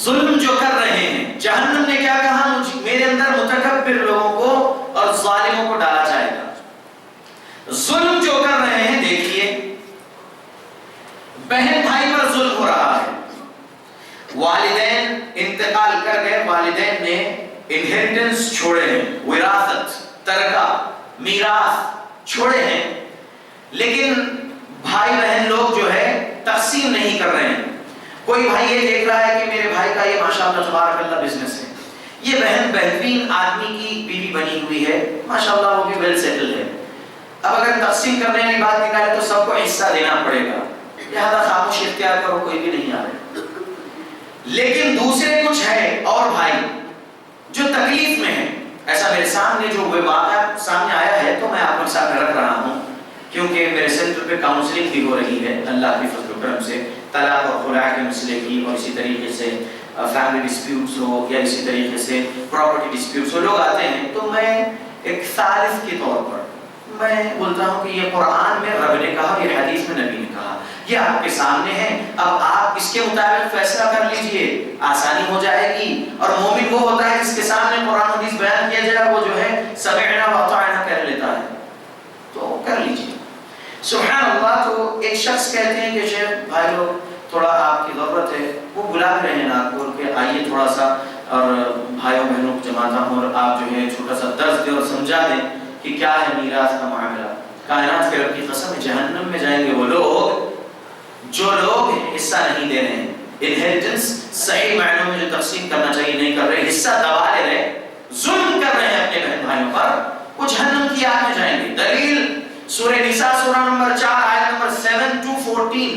ظلم جو کر رہے ہیں, جہنم نے کیا کہا, میرے اندر متکبر لوگوں کو اور ظالموں کو ڈالا جائے گا. ظلم جو کر رہے ہیں, دیکھیے بہن بھائی پر ظلم ہو رہا ہے. والدین انتقال کر گئے, والدین نے انہیریٹنس چھوڑے ہیں, وراثت, ترکہ, میراث چھوڑے ہیں, لیکن بھائی بہن لوگ جو ہے تقسیم نہیں کر رہے ہیں. کوئی بھائی یہ دیکھ رہا ہے کہ میرے بھائی کا یہ ماشاءاللہ تبارک اللہ بزنس ہے, یہ بہن بہترین آدمی کی بیوی بنی ہوئی ہے, ماشاءاللہ وہ بھی ویل سیٹل ہے. اب اگر تقسیم کرنے کی بات نکالے تو سب کو حصہ دینا پڑے گا, لہذا خاموش اختیار کرو, کوئی بھی نہیں آ رہا. لیکن دوسرے کچھ ہے اور بھائی جو تکلیف میں ہیں. ایسا میرے سامنے جو واقعہ سامنے آیا ہے تو میں آپ کے ساتھ رکھ رہا ہوں کیونکہ میرے سینٹر پہ کاؤنسلنگ بھی ہو رہی ہے اللہ کی فضل و کرم سے, طلاق اور خلاء کے مسئلے کی, اور اسی طریقے سے فیملی ڈسپیوٹس ہو یا اسی طریقے سے پراپرٹی ڈسپیوٹس ہو. لوگ آتے ہیں تو میں ایک ثالث کے طور پر میں بولتا ہوں کہ یہ قرآن میں رب نے کہا, یہ حدیث میں نبی نے کہا, یہ آپ کے سامنے ہے, اب آپ اس کے مطابق فیصلہ کر لیجئے, آسانی ہو جائے گی. اور مومن وہ ہوتا ہے جس کے سامنے قرآن حدیث بیان کیا جائے وہ جو ہے سمعنا واطعنا کہہ لیتا ہے, تو کر لیجئے. سبحان اللہ. تو ایک شخص کہتے ہیں کہ شیخ بھائی لوگ تھوڑا آپ کی ضرورت ہے, وہ بلا رہے ہیں ناگپور کے, آئیے تھوڑا سا اور بھائیوں بہنوں کو جماتا ہوں اور آپ جو ہے چھوٹا سا درس دیں اور سمجھا دیں کہ کیا ہے میراث کا معاملہ. کائنات کے رب کی قسم, جہنم میں جائیں گے وہ لوگ جو لوگ حصہ نہیں دے رہے ہیں, انہیریٹنس صحیح معنوں میں جو تقسیم کرنا چاہیے نہیں کر رہے, حصہ دبا لے رہے, ظلم کر رہے ہیں اپنے بہن بھائیوں پر, وہ جہنم کی آگ میں جائیں گے. دلیل سورہ نساء سورہ نمبر 4 آیت نمبر 7 to 14,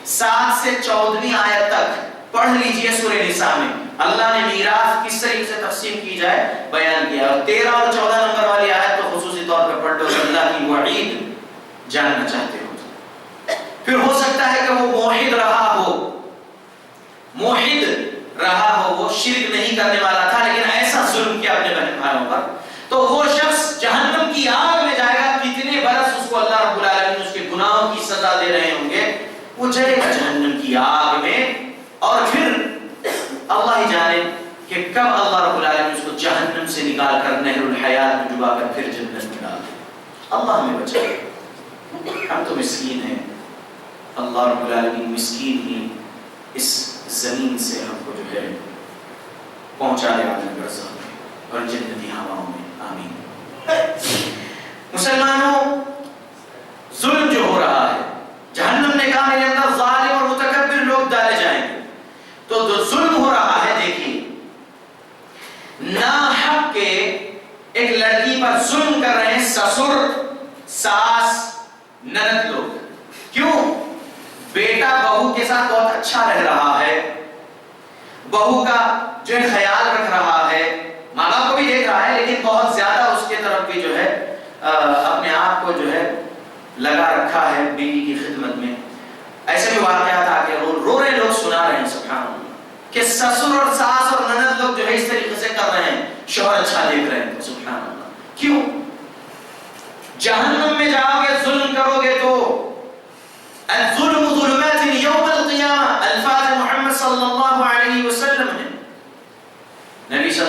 7 سے 14ویں آیت تک پڑھ لیجئے. سورہ نساء میں اللہ نے میراث کس طریقے سے تقسیم کی جائے بیان کیا, اور 13 اور 14 نمبر والی آیت تو خصوصی طور پر پڑھ لو, اللہ کی وعید جاننا چاہتے ہو. پھر ہو سکتا ہے کہ وہ موحد رہا ہو, وہ شرک نہیں کرنے والا تھا لیکن ایسا ظلم کیا اپنے بہن بھائیوں پر, تو وہ شخص جہنم کی آگ میں جائے گا. کتنے برس اس کو اللہ رب العالمین اس کے گناہوں کی سزا دے رہے ہوں گے, وہ جائے گا جہنم کی آگ میں. اور پھر اللہ ہی جانے کہ کب اللہ رب العالمین اس کو جہنم سے نکال کر نہر الحیات میں ڈبا کر پھر جنت میں ڈال دے. اللہ ہمیں بچائے. ہم تو مسکین ہیں, اللہ رب العالمین مسکین ہی اس زمین سے ہم کو جو ہے پہنچا دے عالم برزخ میں اور جنتی ہواؤں میں. آمین. مسلمانوں ظلم جو ہو رہا ہے, جہنم نے کہا میرے اندر ظالم اور متکبر لوگ ڈالے جائیں گے. تو جو ظلم ہو رہا ہے, دیکھیے ناحق کے ایک لڑکی پر ظلم کر رہے ہیں سسر, ساس, نند لوگ. کیوں؟ بیٹا بہو کے ساتھ بہت اچھا رہ رہا ہے, بہو کا جو ہے خیال رکھ رہا ہے, ماں باپ کو بھی دیکھ رہا ہے, لیکن بہت زیادہ اس کے طرف بھی جو ہے اپنے آپ کو جو ہے لگا رکھا ہے بیوی کی خدمت میں. ایسے بھی واقعات آ کے رو رہے لوگ سنا رہے ہیں سبحان اللہ کہ سسر اور ساس اور نند لوگ جو ہے اس طریقے سے کر رہے ہیں, شوہر اچھا دیکھ رہے ہیں. سبحان اللہ. کیوں؟ جہنم میں جاؤ گے, ظلم کرو گے تو الظلم ظلمات یوم القیامہ, الفاظ محمد صلی اللہ علیہ وسلم نے. نبی صلی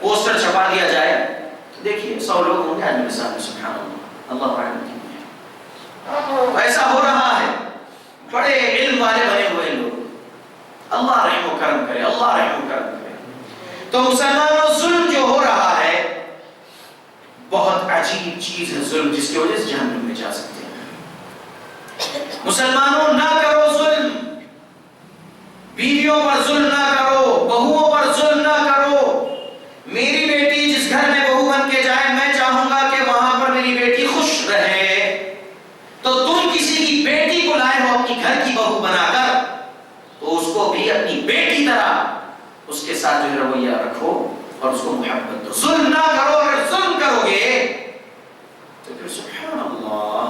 پوسٹر چھپا دیا جائے تو دیکھیے 100 لوگ ہوں گے آج میرے سامنے، سبحان اللہ، اللہ اعلم کتنے. ایسا ہو رہا ہے، بڑے علم والے بنے ہوئے لوگ. اللہ رحم و کرم کرے، اللہ رحم و کرم کرے. تو مسلمانوں ظلم جو ہو رہا ہے بہت عجیب چیز ہے، ظلم جس کی وجہ سے جہنم میں جا سکتے ہیں. مسلمانوں نہ کرو ظلم، بیویوں پر ظلم نہ کرو، بہوؤں پر ظلم نہ کرو. میری بیٹی جس گھر میں بہو بن کے جائے، میں چاہوں گا کہ وہاں پر میری بیٹی خوش رہے. تو تم کسی کی بیٹی کو لائے ہو اپنی گھر کی بہو بنا کر، تو اس کو بھی اپنی بیٹی طرح اس کے ساتھ جو ہے رویہ رکھو اور اس کو محبت دو. ظلم نہ کرو. اگر ظلم کرو گے تو پھر سبحان اللہ،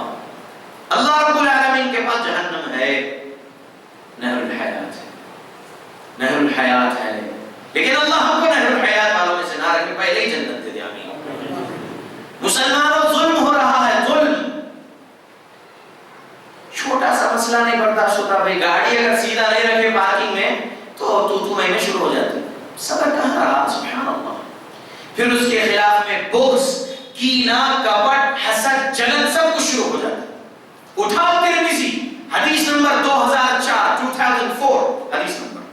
اللہ رب العالمین کے پاس جہنم ہے، نہر الحیات ہے، نہر الحیات ہے. لیکن اللہ ہم کو نہر الحیات والوں میں سے نہ رکھے، پہلے ہی جنت دے دے. آمین. مسلمانوں ظلم ہو رہا ہے، ظلم. چھوٹا سا مسئلہ نہیں برداشت ہوتا. بھائی گاڑی اگر سیدھا نہیں رکھے پارکنگ میں تو میں شروع ہو جاتی. صبر کہاں رہا، سبحان اللہ. پھر اس کے خلاف میں بغض، کینہ، کپٹ، حسد، جلن سب کچھ شروع ہو جاتا ہے. اٹھاؤ ترمذی حدیث نمبر 2004 حدیث نمبر.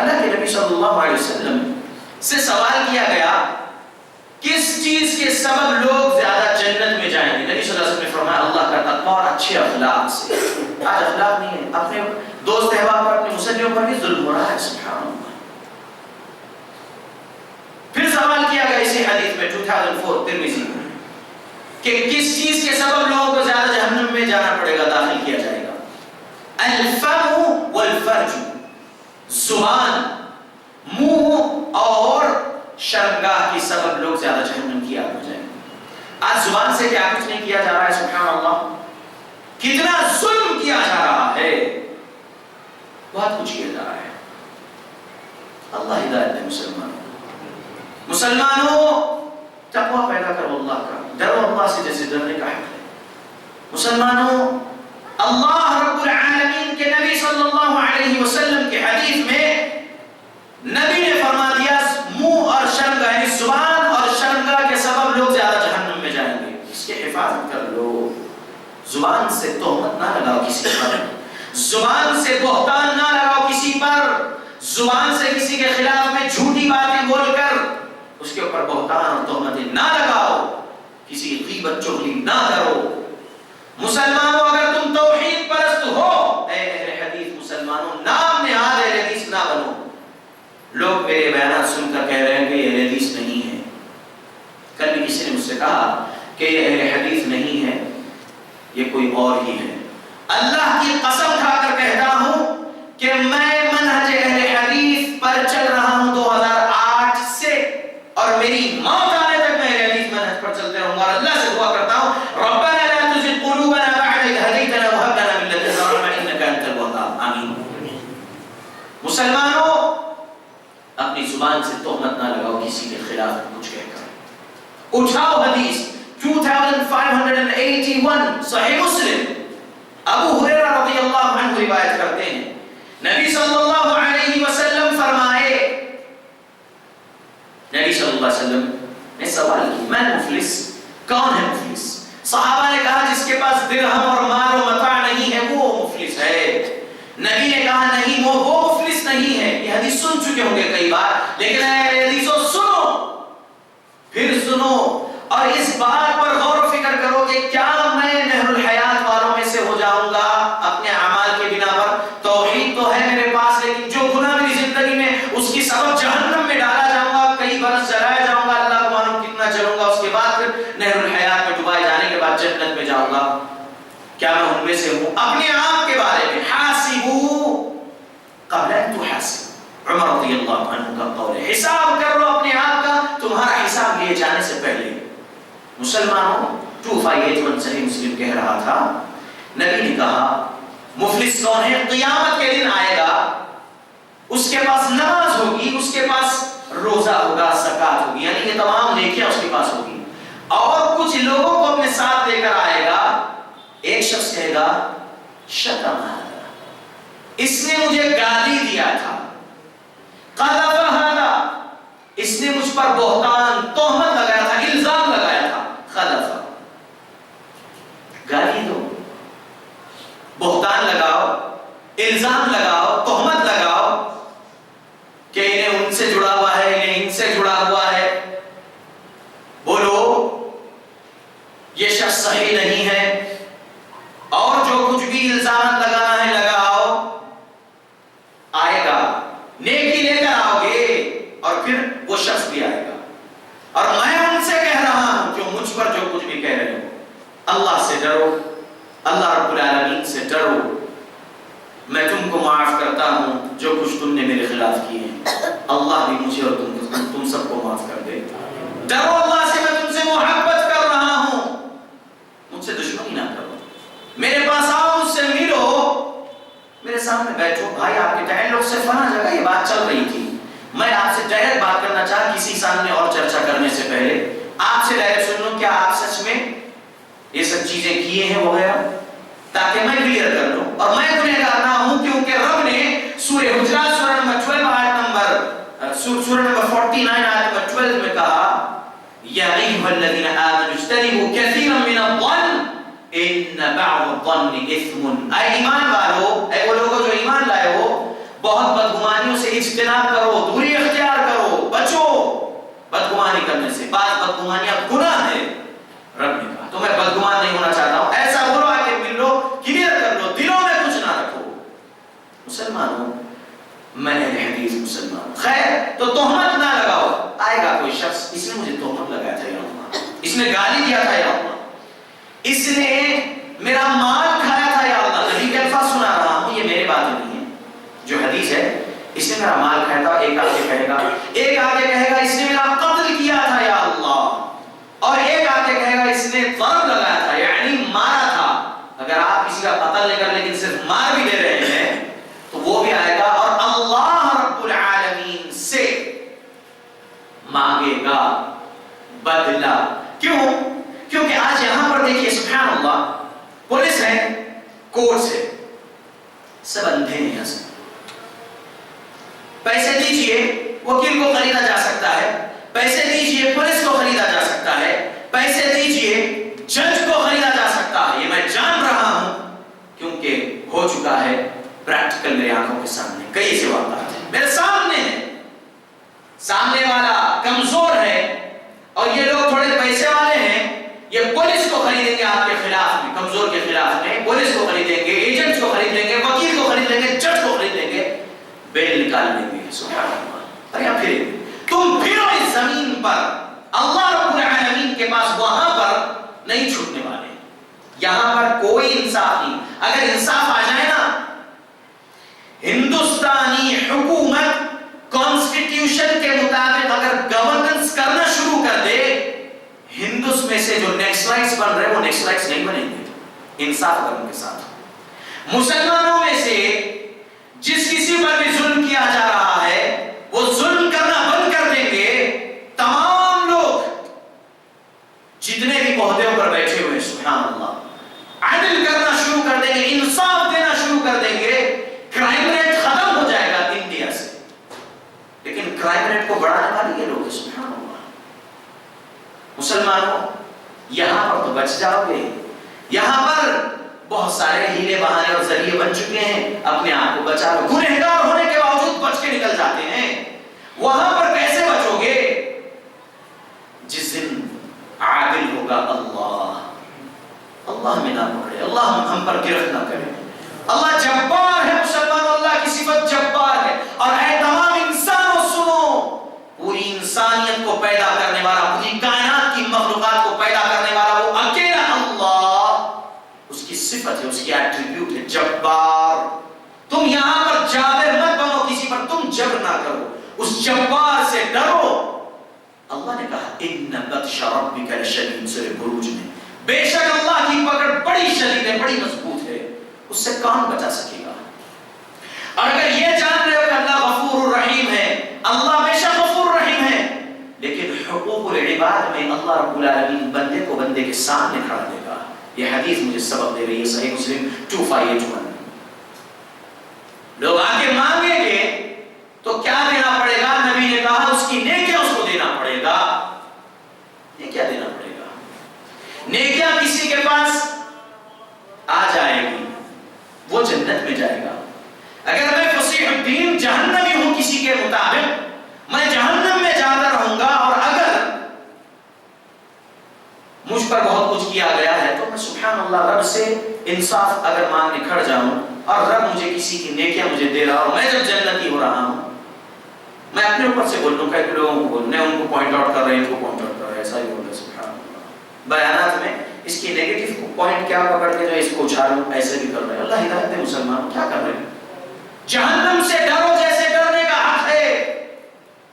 اللہ کے نبی صلی اللہ علیہ وسلم سے سوال کیا گیا کس چیز کے سبب لوگ زیادہ جنت میں جائیں گے. نبی صلی اللہ علیہ وسلم نے فرمایا اللہ کا تقوی اور اچھے اخلاق سے. آج اخلاق نہیں ہے، اپنے دوست احباب پر، اپنے مسلموں پر بھی ظلم ہو رہا ہے، سبحان اللہ. پھر سوال کیا گیا اسی حدیث میں 2004 ترمذی میں کہ کس چیز کے سبب لوگوں کو زیادہ جہنم میں جانا پڑے گا، داخل کیا جائے گا. الفم والفرج، زبان، منہ اور شرمگاہ کی سبب لوگ زیادہ جہنم کی آگ میں جائیں گے. آج زبان سے کیا کچھ نہیں کیا جا رہا ہے، سبحان اللہ. کتنا ظلم کیا جا رہا ہے، بہت کچھ کیا جا رہا ہے. اللہ ہدایت دے مسلمانوں. مسلمانوں تقوی پیدا کرو، اللہ کا ڈرو، اللہ سے جیسے ڈرنے کا حق ہے. مسلمانوں اللہ رب العالمین کے نبی صلی اللہ علیہ وسلم کے حدیث میں نبی نے فرما دیا منہ اور شرمگاہ، یعنی زبان اور شرمگاہ کے سبب لوگ زیادہ جہنم میں جائیں گے. اس کی حفاظت کر لو. زبان سے تہمت نہ لگاؤ کسی پر، زبان سے بہتان نہ لگاؤ کسی پر، زبان سے کسی کے خلاف میں جھوٹی باتیں بول کر اس کے اوپر بہتان اور تہمتیں نہ لگاؤ، کسی کی غیبت چغلی نہ کرو. مسلمانوں اگر تم توحید پرست ہو، اے اہل حدیث مسلمانوں، نام نہاد اہل حدیث نہ بنو. لوگ میرے بیانات سن کر کہہ رہے ہیں کہ یہ اہل حدیث نہیں ہے. کل بھی کسی نے مجھ سے کہا کہ یہ اہل حدیث نہیں ہے، یہ کوئی اور ہی ہے. اللہ کی قسم کھا کر کہتا ہوں کہ میں منہج اہل حدیث پر چل رہا ہوں 2008 سے، اور میری موت آنے تک میں اہل حدیث منہج پر چلتے رہوں گا. اور اللہ سے دعا کرتا ہوں ربنا لا تزغ قلوبنا بعد إذ هديتنا وهب لنا من لدنك رحمة إنك أنت الوهاب. آمین. مسلمانوں اپنی زبان سے تہمت نہ لگاؤ کسی کے خلاف کچھ کہہ کر. اٹھاؤ حدیث 2581 صحیح مسلم، ابو ہریرہ رضی اللہ عنہ روایت کرتے ہیں نبی صلی اللہ علیہ وسلم فرمائے، نبی صلی اللہ علیہ وسلم نے سوال کی من مفلس، کون ہے مفلس؟ صحابہ نے کہا جس کے پاس درہم اور مال و متاع نہیں ہے وہ مفلس ہے. نبی نے کہا نہیں، وہ مفلس نہیں ہے. یہ حدیث سن چکے ہوں گے کئی بار، لیکن اے حدیثوں سنو، پھر سنو اور اس بات پر غور و فکر کرو کہ کیا میں نہر الحیات والوں میں سے ہو جاؤں گا اپنے اعمال کے بنا پر. توحید تو ہے میرے پاس، لیکن جو گناہ میری زندگی میں اس کی سبب جہنم میں ڈالا جاؤں گا، کئی برس جلایا جاؤں گا، اللہ کو معلوم کتنا چلوں گا، اس کے بعد پھر نہر الحیات میں ڈبائے جانے کے بعد جنت میں جاؤں گا. کیا میں ان میں سے ہوں؟ اپنے آپ کے بارے میں حاسبوا قبل ان تحاسبوا، عمر رضی اللہ عنہ کا قول ہے. حساب کر لو اپنے آپ کا، تمہارا حساب لیے جانے سے پہلے. مسلمانوں 2581 صحیح مسلم کہہ رہا تھا، نبی نے کہا مفلس کون ہے؟ قیامت کے دن آئے گا، اس کے پاس نماز ہوگی، اس کے پاس روزہ ہوگا، زکات ہوگی، یعنی یہ تمام نیکیاں اس کے پاس ہوگی، اور کچھ لوگوں کو اپنے ساتھ لے کر آئے گا. ایک شخص کہے گا شتم ہذا، اس نے مجھے گالی دیا تھا، قذف ہذا، پر بہتان تہمت لگایا تھا، الزام لگایا تھا، خلفا، گالی دو، بہتان لگاؤ، الزام لگاؤ، تہمت لگاؤ کہ انہیں ان سے جڑا ہوا ہے، انہیں ان سے جڑا ہوا ہے، بولو یہ شخص صحیح نہیں ہے، اور جو کچھ بھی الزامات لگانا ہے لگاؤ، آئے گا، نیکی لے کر آؤ گے اور پھر وہ شخص بھی آئے گا۔ اور میں ان سے کہہ رہا ہوں جو مجھ پر جو کچھ بھی کہہ رہے ہو، اللہ سے ڈرو، اللہ رب العالمین سے ڈرو، میں تم کو معاف کرتا ہوں جو کچھ تم نے میرے خلاف کیے ہیں، اللہ بھی مجھے اور تم سب کو معاف کر دے۔ ڈرو اللہ سے، میں تم سے محبت کر رہا ہوں، مجھ سے دشمنی نہ کرو، میرے پاس آؤ، مجھ سے ملو، میرے سامنے بیٹھو، بھائی آپ کے تعلق سے فلاں جگہ یہ بات چل رہی تھی، میں آپ سے ڈائریکٹ بات کرنا چاہا کسی سامنے اور چرچا کرنے سے پہلے، آپ سے ڈائریکٹ سن لوں کیا آپ سچ میں یہ سب چیزیں کیے ہیں وغیرہ، تاکہ میں کلیئر کر لوں، اور میں گنہگار نہ ہوں، کیونکہ رب نے سورہ حجرات سورہ نمبر 12 آیت نمبر سورہ نمبر 49 آیت نمبر 12 میں کہا یا ایھا الذین آمنوا اجتنبوا کثیرا من الظن ان بعض الظن اثم، اے ایمان والو، اے وہ لوگ جو ایمان لائے ہو، بہت بدگمانیوں سے اجتناب کرو، دوری اختیار کرو، بچو بدگمانی کرنے سے، بعض بدگمانیاں گناہ ہے، رب نے کہا تو میں بدگمان نہیں ہونا چاہتا ہوں، ایسا بولو آ کے مل لو، کلیئر کر لو، دلوں میں کچھ نہ رکھو۔ مسلمانوں، میں اہل حدیث مسلمان ہوں، خیر تو تہمت نہ لگاؤ، آئے گا کوئی شخص، اس نے مجھے تہمت لگایا تھا یا اللہ، اس نے گالی دیا تھا یا اللہ، اس نے میرا مال کھایا تھا یا اللہ، نبی کے الفاظ سنا رہا ہوں، یہ میرے باتیں نہیں ہیں، جو حدیث ہے، اس نے میرا مال کھایا تھا، ایک آگے کہے گا، ایک آگے کہے گا اس نے میرا قتل کیا تھا یا اللہ، اور ایک آگے کہے گا اس نے ضرب لگایا تھا یعنی مارا تھا۔ اگر آپ کسی کا قتل نہیں کر لیکن صرف مار بھی دے رہے ہیں تو وہ بھی آئے گا، اور اللہ رب العالمین سے مانگے گا بدلہ۔ کیوں؟ کیونکہ آج یہاں پر دیکھیے سبحان اللہ، پولیس ہے، کورٹس ہے، سب اندھے ہیں، یہاں سے پیسے دیجئے وکیل کو خریدا جا سکتا ہے، پیسے دیجئے پولیس کو خریدا جا سکتا ہے، پیسے دیجئے جج کو خریدا جا سکتا ہے، یہ میں جان رہا ہوں کیونکہ ہو چکا ہے پریکٹیکل میری آنکھوں کے سامنے، کئی ایسے واقعات ہیں میرے سامنے ہیں، سامنے والا کمزور ہے اور یہ لوگ تھوڑے پیسے والے ہیں، یہ پولیس کو خریدیں گے آپ کے خلاف میں، کمزور کے خلاف میں پولیس کو خریدیں گے، ایجنٹس کو خرید لیں گے، وکیل کو خرید لیں گے، جج کو خرید لیں گے، بیل نکال لیں گے، سبحان اللہ۔ ارے پھر تم پھرو اس زمین پر، اللہ رب العالمین کے پاس وہاں پر نہیں چھوٹنے والے، یہاں پر کوئی انصاف نہیں۔ اگر انصاف آ جائے نا، ہندوستانی حکومت کانسٹیٹیوشن کے مطابق اگر گورننس کرنا شروع کر دے، ہندوس میں سے جو نیکسلائٹس بن رہے وہ نیکسلائٹس نہیں بنیں گے، انصاف کرنے کے ساتھ۔ مسلمانوں میں سے جس کسی پر بھی ظلم کیا جا رہا ہے وہ ظلم کرنا بند کر دیں گے، تمام لوگ جتنے بھی عہدوں پر بیٹھے ہوئے سبحان اللہ عدل کرنا شروع کر دیں گے، انصاف دینا شروع کر دیں گے، کرائم ریٹ ختم ہو جائے گا انڈیا سے۔ لیکن کرائم ریٹ کو بڑھانے والے یہ لوگ سبحان اللہ۔ مسلمانوں یہاں پر تو بچ جاؤ گے، یہاں پر بہت سارے ہیلے بہانے اور ذریعے بن چکے ہیں، اپنے آپ کو بچا لو، گنہگار ہونے کے باوجود بچ کے نکل جاتے ہیں، وہاں پر کیسے بچو گے؟ جس دن عادل ہوگا اللہ، اللہ میں نہ پکڑے، اللہ ہم پر گرفت نہ کرے، اللہ جبار ہے مسلمانوں، اللہ کی صفت جبار ہے، اور اے تمام انسانوں سنو، پوری انسانیت کو پیدا کرنے والا، پوری کائنات کی مخلوقات کو پیدا کرنے والا وہ اکیلا اللہ، اس کی صفت ہے، اس کی ایٹریبیوٹ ہے جبار۔ تم یہاں پر جابر مت بنو کسی پر، تم جبر نہ کرو، اس جبار سے ڈرو۔ اللہ نے کہا ان بطش ربک لشدید، سورہ بروج میں، بے شک اللہ کی پکڑ بڑی شدید ہے، بڑی مضبوط ہے، اس سے کون بچا سکے گا؟ اور اگر یہ جان رہے ہو کہ اللہ غفور الرحیم ہے، اللہ بے شک غفور الرحیم ہے، لیکن حقوق العباد میں اللہ رب العالمین بندے کو بندے کے سامنے کھڑا دے گا۔ یہ حدیث مجھے سبق دے رہی ہے، صحیح مسلم 2581۔ لوگ آگے مانگیں گے تو کیا دینا پڑے گا؟ نبی نے کہا اس کی نیکیاں اس کو دینا پڑے گا، سبحان اللہ رب سے انصاف اگر مانگنے کھڑ جاؤں اور رب مجھے کسی کی نیکیاں مجھے دے رہا ہوں، میں جب جنتی ہو رہا ہوں، میں اپنے اوپر سے بول دوں کہ لوگوں کو بولنے ان کو پوائنٹ آؤٹ کر رہے ہیں، ان کو پوائنٹ آؤٹ کر رہے ہیں، ایسا ہی بول رہے سبحان اللہ۔ بیانات میں اس کی نیگیٹو پوائنٹ کیا پکڑ کے جو اس کو اچھالوں ایسے بھی کر رہے ہیں۔ اللہ ہدایت دے مسلمانوں، کیا کر رہے ہیں؟ جہنم سے ڈرو جیسے ڈرنے کا حق ہے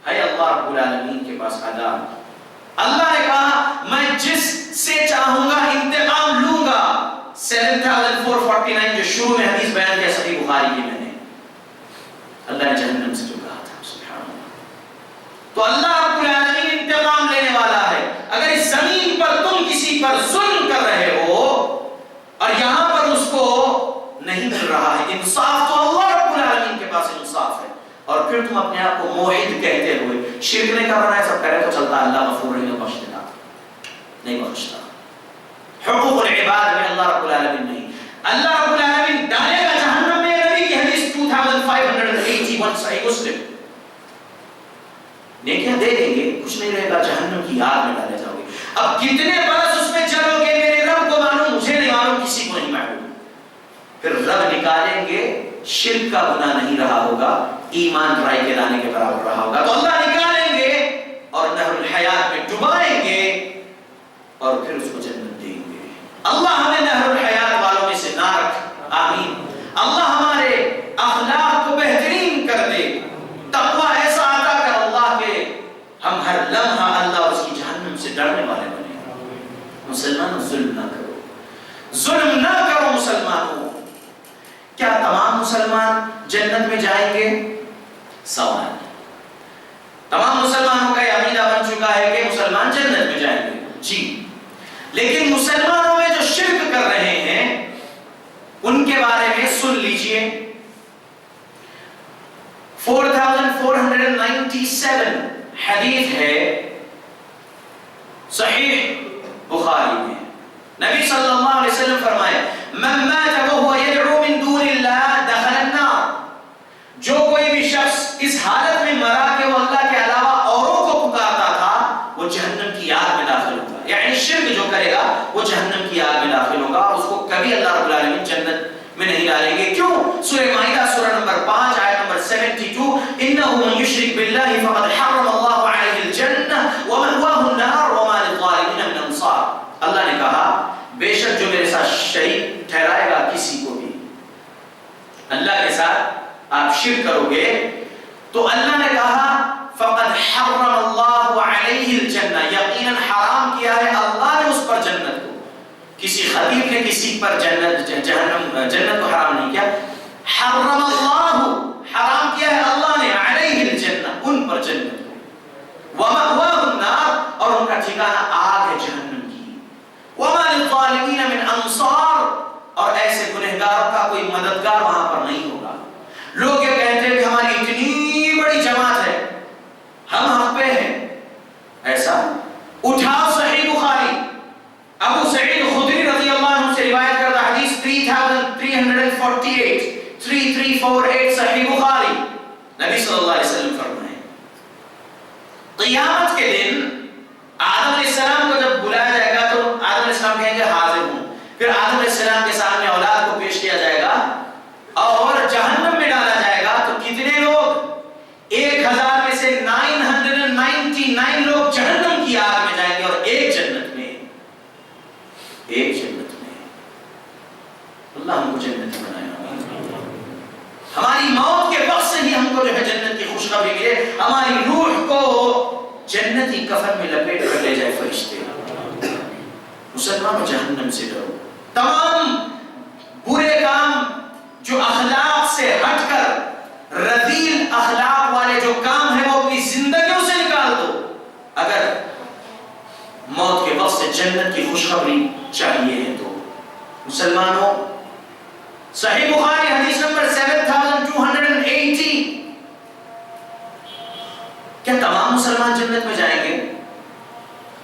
اللہ رب العالمین کے پاس عذاب۔ اللہ نے کہا میں جس سے چاہوں گا انتقام لوں گا۔ 7449 جو شروع میں حدیث بیان کیا صحیح بخاری کی میں نے، اللہ نے جہنم سے جو کہا تھا سبحان اللہ۔ تو اللہ رب العالمین انتقام لینے والا ہے۔ اگر اس زمین پر تم کسی پر ظلم کر رہے ہو اور یہاں پر اس کو نہیں مل رہا ہے انصاف، تو اللہ رب العالمین کے پاس انصاف ہے، اور پھر تم اپنے آپ کو موحد کہتے ہوئے شرک نہیں کر رہا ہے، سب کرے تو چلتا ہے، اللہ غفور رحیم بخش دیتا، نہیں بخشتا۔ حقوق العباد میں اللہ رب العالمین نہیں، اللہ رب العالمین ڈالے گا جہنم میں۔ نبی کی حدیث 2581 صحیح مسلم، نیکیاں دے دیں گے کچھ نہیں رہے گا، جہنم کی آگ میں ڈالے جاؤ گے۔ اب کتنے برس اس میں چلو گے میرے رب کو معلوم، مجھے نہیں معلوم، کسی کو نہیں معلوم۔ پھر رب نکالیں گے، شرک کا گناہ نہیں رہا ہوگا، ایمان رائی کے لانے کے برابر رہا ہوگا، تو اللہ نکالیں گے اور نہر الحیات میں ڈبائیں گے اور پھر اس کو جنت دیں گے۔ اللہ ہمیں نہر الحیات والوں میں سے نہ رکھ، آمین۔ اللہ ہمارے اخلاق کو بہترین کر دے، تقوی ایسا عطا کر اللہ کے ہم ہر لمحہ اللہ اور اس کی جہنم سے ڈرنے والے بنے۔ مسلمانوں ظلم نہ کرو، ظلم نہ کرو مسلمانوں۔ کیا تمام مسلمان جنت میں جائیں گے؟ سوال۔ تمام مسلمانوں کا یہ عقیدہ بن چکا ہے کہ مسلمان جنت میں جائیں گے، جی، لیکن مسلمانوں میں جو شرک کر رہے ہیں ان کے بارے میں سن لیجئے۔ 4497 حدیث ہے صحیح بخاری میں، نبی صلی اللہ علیہ وسلم فرمائے من مات وهو يدعو من دون اللہ دخل النار، جو کوئی بھی شخص اس حالت میں مرا کہ وہ اللہ کے علاوہ اوروں کو پکارتا تھا، وہ جہنم کی آگ میں داخل ہوگا۔ یعنی شرک جو کرے گا وہ جہنم کی آگ میں داخل ہوگا، اور اس کو کبھی اللہ رب العالمین جنت میں نہیں ڈالیں گے۔ کیوں؟ سورہ مائدہ سورہ نمبر 5 آیت نمبر 72، انه من يشرك بالله فقد حرم الله عليه الجنة ومأواه النار وما للظالمين من انصار۔ اللہ نے کہا بے شک جو میرے ساتھ شریک ٹھہرائے گا کسی کو بھی، اللہ کے ساتھ آپ شرک کرو گے تو اللہ نے کہا فقد حرم اللہ علیہ الجنہ، یقیناً حرام کیا ہے اللہ نے اس پر جنت کو۔ کسی خطیب نے کسی پر جنت کو حرام نہیں کیا، حرم اللہ، حرام کیا ہے اللہ نے علیہ الجنہ، ان پر جنت کو، ومأواہ النار، اور ان کا ٹھکانہ آگ ہے جہنم کی، وما للظالمین من انصار، اور ایسے گنہگاروں کا کوئی مددگار وہاں پر نہیں ہوگا۔ لوگ یہ کہتے ہیں کہ ہماری اتنی بڑی جماعت ہے، ہم حق پہ ہیں، ایسا اٹھاؤ صحیح بخاری، ابو سعید خدری رضی اللہ عنہ سے روایت کردہ حدیث 3348 صحیح بخاری، نبی صلی اللہ علیہ وسلم فرمائے قیامت کے دن آدم علیہ السلام کو جب بلایا جائے گا تو آدم علیہ السلام کہیں گے حاضر ہوں، پھر آدم علیہ السلام کے سامنے اولاد کو پیش کیا جائے گا اور جہنم میں ڈالا جائے گا، تو کتنے لوگ؟ 1000 میں سے 999 لوگ جہنم کی آگ میں جائیں گے، اور ایک جنت میں، اللہ ہم کو جنت میں بنائے، ہماری موت کے وقت سے ہی ہم کو جو ہے جنت کی خوشخبری ملے، ہماری روح کو جنتی کفن میں لپیٹ کر لے جائے فرشتے۔ مسلمانوں جہنم سے ڈرو، تمام برے کام جو اخلاق سے ہٹ کر رذیل اخلاق والے جو کام ہیں وہ اپنی زندگیوں سے نکال دو، اگر موت کے وقت سے جنت کی خوشخبری چاہیے ہے تو۔ مسلمانوں صحیح بخاری حدیث نمبر 7280، کیا تمام مسلمان جنت میں جائیں گے؟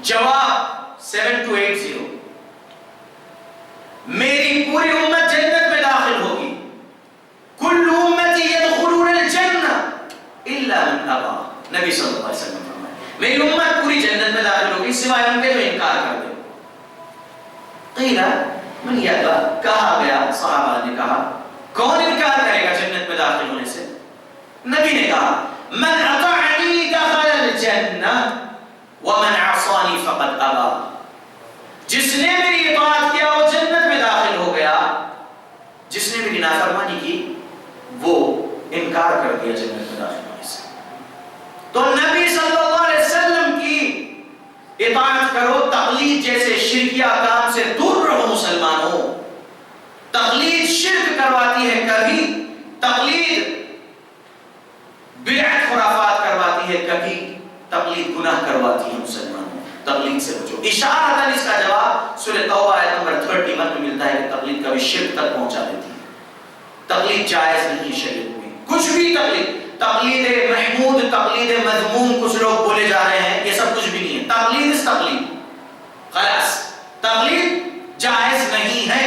جواب 7280، میری پوری امت جنت میں داخل ہوگی، کل امتی یدخلون الجنہ الا من ابى، نبی صلی اللہ علیہ وسلم فرمائے میری امت پوری جنت میں داخل ہوگی سوائے ان کے جو انکار کر دے۔ قیل من یابا کہا گیا، صحابہ نے کہا کون انکار کرے گا جنت میں داخل ہونے سے؟ نبی نے کہا من اطاعنی دخل الجنہ ومن عصانی فقد ابا، جس نے میری اطاعت کیا وہ جنت میں داخل ہو گیا، جس نے میری نافرمانی کی وہ انکار کر دیا جنت میں داخل ہونے سے۔ تو نبی صلی اللہ علیہ وسلم کی اطاعت کرو، تقلید جیسے شرکیہ کام سے دور رہو مسلمانوں۔ تقلید شرک کرواتی ہے کبھی، تقلید بدعت خرافات کرواتی ہے کبھی، تقلید گناہ کرواتی ہے مسلمانوں۔ تقلید سے بچو۔ اشارتاً اس کا جواب سورہ توبہ آیت نمبر 31 میں ملتا ہے کہ تقلید کبھی شرک تک پہنچا دیتی ہے۔ تقلید جائز نہیں شریعت میں، کچھ بھی تقلید، تقلید محمود، تقلید مذموم کچھ لوگ بولے جا رہے ہیں، یہ سب کچھ بھی نہیں ہے۔ تقلید اس تقلید، خلاص تقلید جائز نہیں ہے۔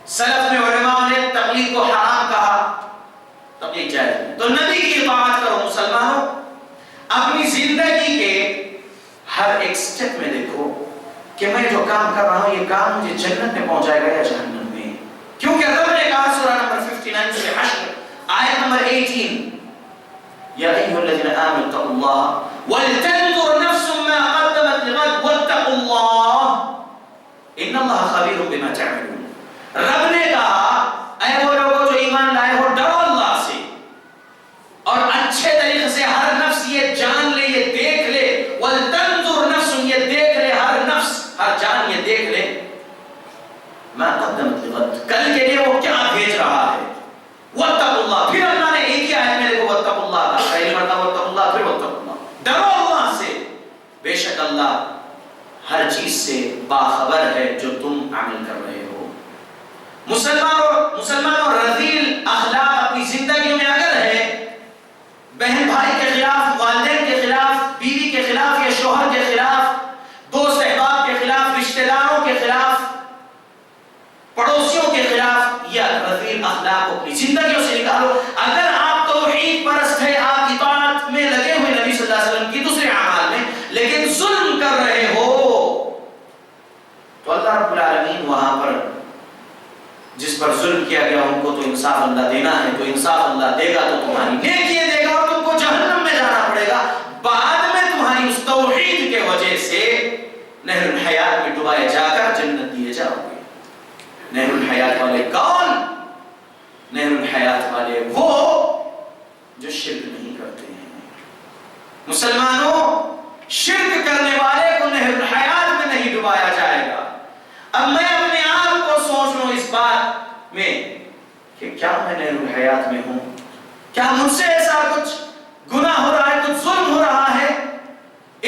سلف میں علماء نے تقلید کو حرام کہا، تقلید جائز نہیں۔ تو نبی کی اطاعت کرو مسلمانوں، اپنی زندگی کے ہر ایک سٹیپ میں دیکھو کہ میں جو کام کر رہا ہوں یہ کام مجھے جنت میں پہنچائے گا یا جہنم میں، کیونکہ رب نے کہا سورہ نمبر 59 سورہ حشر آیت نمبر 18 یا ایھا الذین آمنوا اتقوا اللہ ولتنظر نفس ما قدمت لغد واتقوا اللہ ان اللہ خبیر بما تعملون۔ رب نے کہا اے وہ لوگوں جو ایمان لائے ہو، ڈرو اللہ سے اور اچھے طریقے سے ہر نفس یہ جان لے، یہ دیکھ لے، ولتنظر نفس یہ دیکھ لے، ہر نفس ہر جان یہ دیکھ لے ما قدمت لغد، کل کے لیے وہ کیا بھیج رہا ہے۔ واتقوا اللہ، پھر اللہ نے ایک ہی آیت میں دیکھو واتقوا اللہ کا پہلی مرتبہ واتقوا اللہ، پھر واتقوا اللہ، ڈرو اللہ سے، بے شک اللہ ہر چیز سے باخبر ہے جو تم عمل کر رہے ہو۔ مسلمانوں رذیل اخلاق اپنی زندگیوں میں اگر ہے، بہن بھائی کے خلاف، والدین کے خلاف، بیوی کے خلاف یا شوہر کے خلاف، دوست احباب کے خلاف، رشتہ داروں کے خلاف، پڑوسیوں کے خلاف، یا رذیل اخلاق کو اپنی زندگیوں سے نکالو۔ اگر آپ توحید پرست ہے، آپ اطاعت میں لگے ہوئے نبی صلی اللہ علیہ وسلم کی دوسرے اعمال میں، لیکن ظلم کر رہے ہو، تو اللہ رب العالمین وہاں پر جس پر ظلم کیا گیا ان کو تو انصاف اللہ دینا ہے، تو انصاف اللہ دے گا تو تمہاری نیکیاں دے گا اور تم کو جہنم میں جانا پڑے گا، بعد میں تمہاری اس توحید کے وجہ سے نہر الحیات میں ڈبائے جا کر جنت دیے جاؤ گے۔ نہر الحیات والے کون؟ نہر الحیات والے وہ جو شرک نہیں کرتے ہیں۔ مسلمانوں شرک کرنے والے کو نہر الحیات میں نہیں ڈبایا جائے گا۔ اب میں اپنے آپ کو سوچ لوں اس بات میں کہ کیا میں نہر الحیات میں ہوں؟ کیا مجھ سے ایسا کچھ گناہ ہو رہا ہے، کچھ ظلم ہو رہا ہے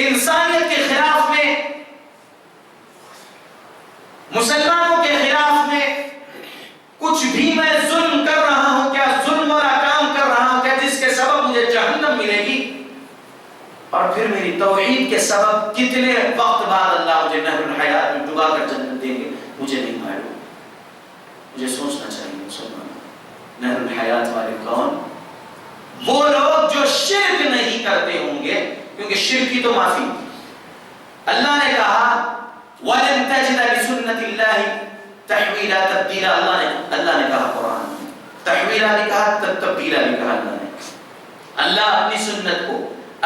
انسانیت کے خلاف میں، مسلمانوں کے خلاف میں؟ کچھ بھی میں ظلم کر رہا ہوں کیا؟ ظلم والا کام کر رہا ہوں کیا جس کے سبب مجھے جہنم ملے گی؟ اور پھر میری توحید کے سبب کتنے وقت بعد اللہ مجھے نہر الحیات میں ڈبا کر جنت دیں گے مجھے نہیں معلوم۔ مجھے سوچنا چاہیے مسلمان، نہر الحیات والے کون؟ وہ لوگ جو شرک نہیں کرتے ہوں گے، کیونکہ شرک کی تو معافی۔ اللہ نے کہا وَلَن تَجِدَ لِسُنَّةِ اللَّهِ تحویلا، تبدیلا، اللہ نے کہا قرآن میں، تحویلا بھی کہا، تبدیلا بھی کہا اللہ نے۔ اللہ اپنی سنت کو،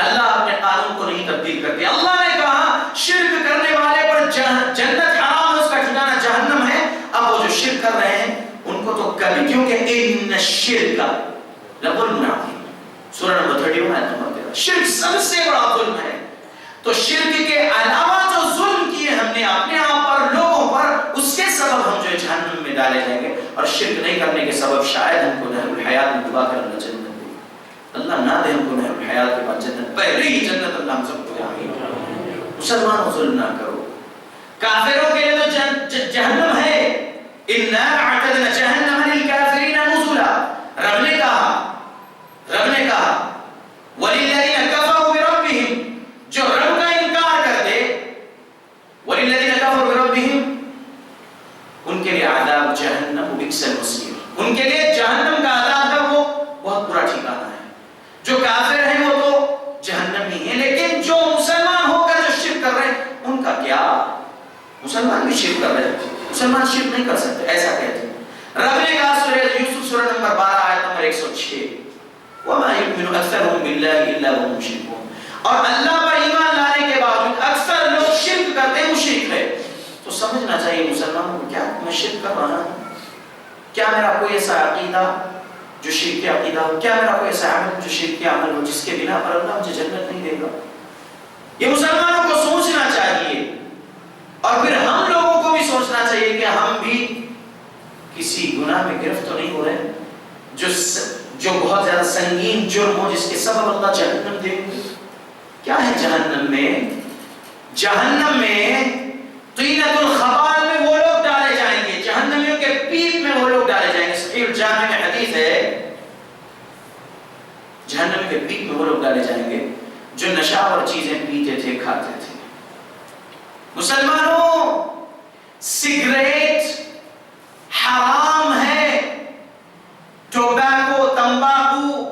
اللہ اپنے قانون کو نہیں تبدیل کرتے۔ اللہ نے کہا شرک کرنے والے پر جنت حرام ہے، اس کا ٹھکانہ جہنم ہے۔ اب وہ جو شرک کر رہے ہیں ان کو تو کبھی، کیونکہ ان الشرک لظلم عظیم، سورہ نمبر 31 آیت نمبر 13، شرک سب سے بڑا ظلم ہے۔ تو شرک کے علاوہ جو ظلم کیے ہم نے اپنے آپ پر، لوگوں پر، اس کے سبب ہم جو جہنم میں ڈالے جائیں گے، اور شرک نہیں کرنے کے سبب شاید ہم کو نہر الحیات میں ڈبا کر اللہ جنت دے۔ اللہ نہ دے ہم کو نہر الحیات کے بعد جنت، پہلے ہی جنت اللہ ہم سب کو دے۔ مسلمانوں ظلم نہ کرو، کافروں کے لیے تو جہنم ہے، اِنَّا أَعْتَدْنَا جَهَنَّمَ لِلْكَافِرِينَ نُزُلًا۔ رب نے کہا وَلِلَّذِينَ كَفَرُوا بِرَبِّهِمْ، جو رب کا انکار کر دے، وَلِلَّذِينَ كَفَرُوا بِرَبِّهِمْ، ان کے لیے عذاب جہنم وبئس المصیر، ان کے لیے جہنم کا عذاب ہے وہ بہت برا ٹھکانہ ہے۔ جو کافر ہیں وہ تو جہنم ہی ہیں، لیکن جو مسلمان ہو کر جو شرک کر رہے ہیں ان کا کیا؟ مسلمان بھی شرک کر رہے ہیں، مسلمان شرک نہیں کر سکتے، ایسا کہتے ہیں۔ رب نے کہا سورہ یوسف سورہ نمبر 12 آیت نمبر 106 وَمَا يُؤْمِنُ أَكْثَرُهُم بِاللَّهِ إِلَّا وَهُمْ مُشْرِكُونَ، اور اللہ پر ایمان لانے کے باوجود اکثر لوگ شرک کرتے ہیں، مشرک ہے۔ تو سمجھنا چاہیے مسلمانوں کو، کیا میں شرک کر رہا ہوں؟ کیا میرا کوئی ایسا عقیدہ جو شرک عقیدہ ہو؟ کیا میرا کوئی ایسا عمل جو شرک عمل ہو جس کے بنا پر اللہ مجھے جنت نہیں دے گا؟ یہ مسلمانوں کو سوچنا چاہیے، اور پھر ہم لوگوں کو بھی سوچنا چاہیے کہ ہم بھی کسی گناہ میں گرفت تو نہیں ہو رہے جو بہت زیادہ سنگین جرم ہو جس کے سبب اللہ جہنم دے گا۔ کیا ہے جہنم میں؟ جہنم میں طینۃ الخبال میں وہ لوگ ڈالے جائیں گے، جہنمیوں کے پیٹ میں وہ لوگ ڈالے جائیں گے۔ صحیح الجامع میں حدیث ہے، جہنم کے پیٹ میں وہ لوگ ڈالے جائیں گے جو نشاور چیزیں پیتے تھے، کھاتے تھے۔ مسلمانوں، سگریٹ حرام ہے، ٹوبیکو تمباکو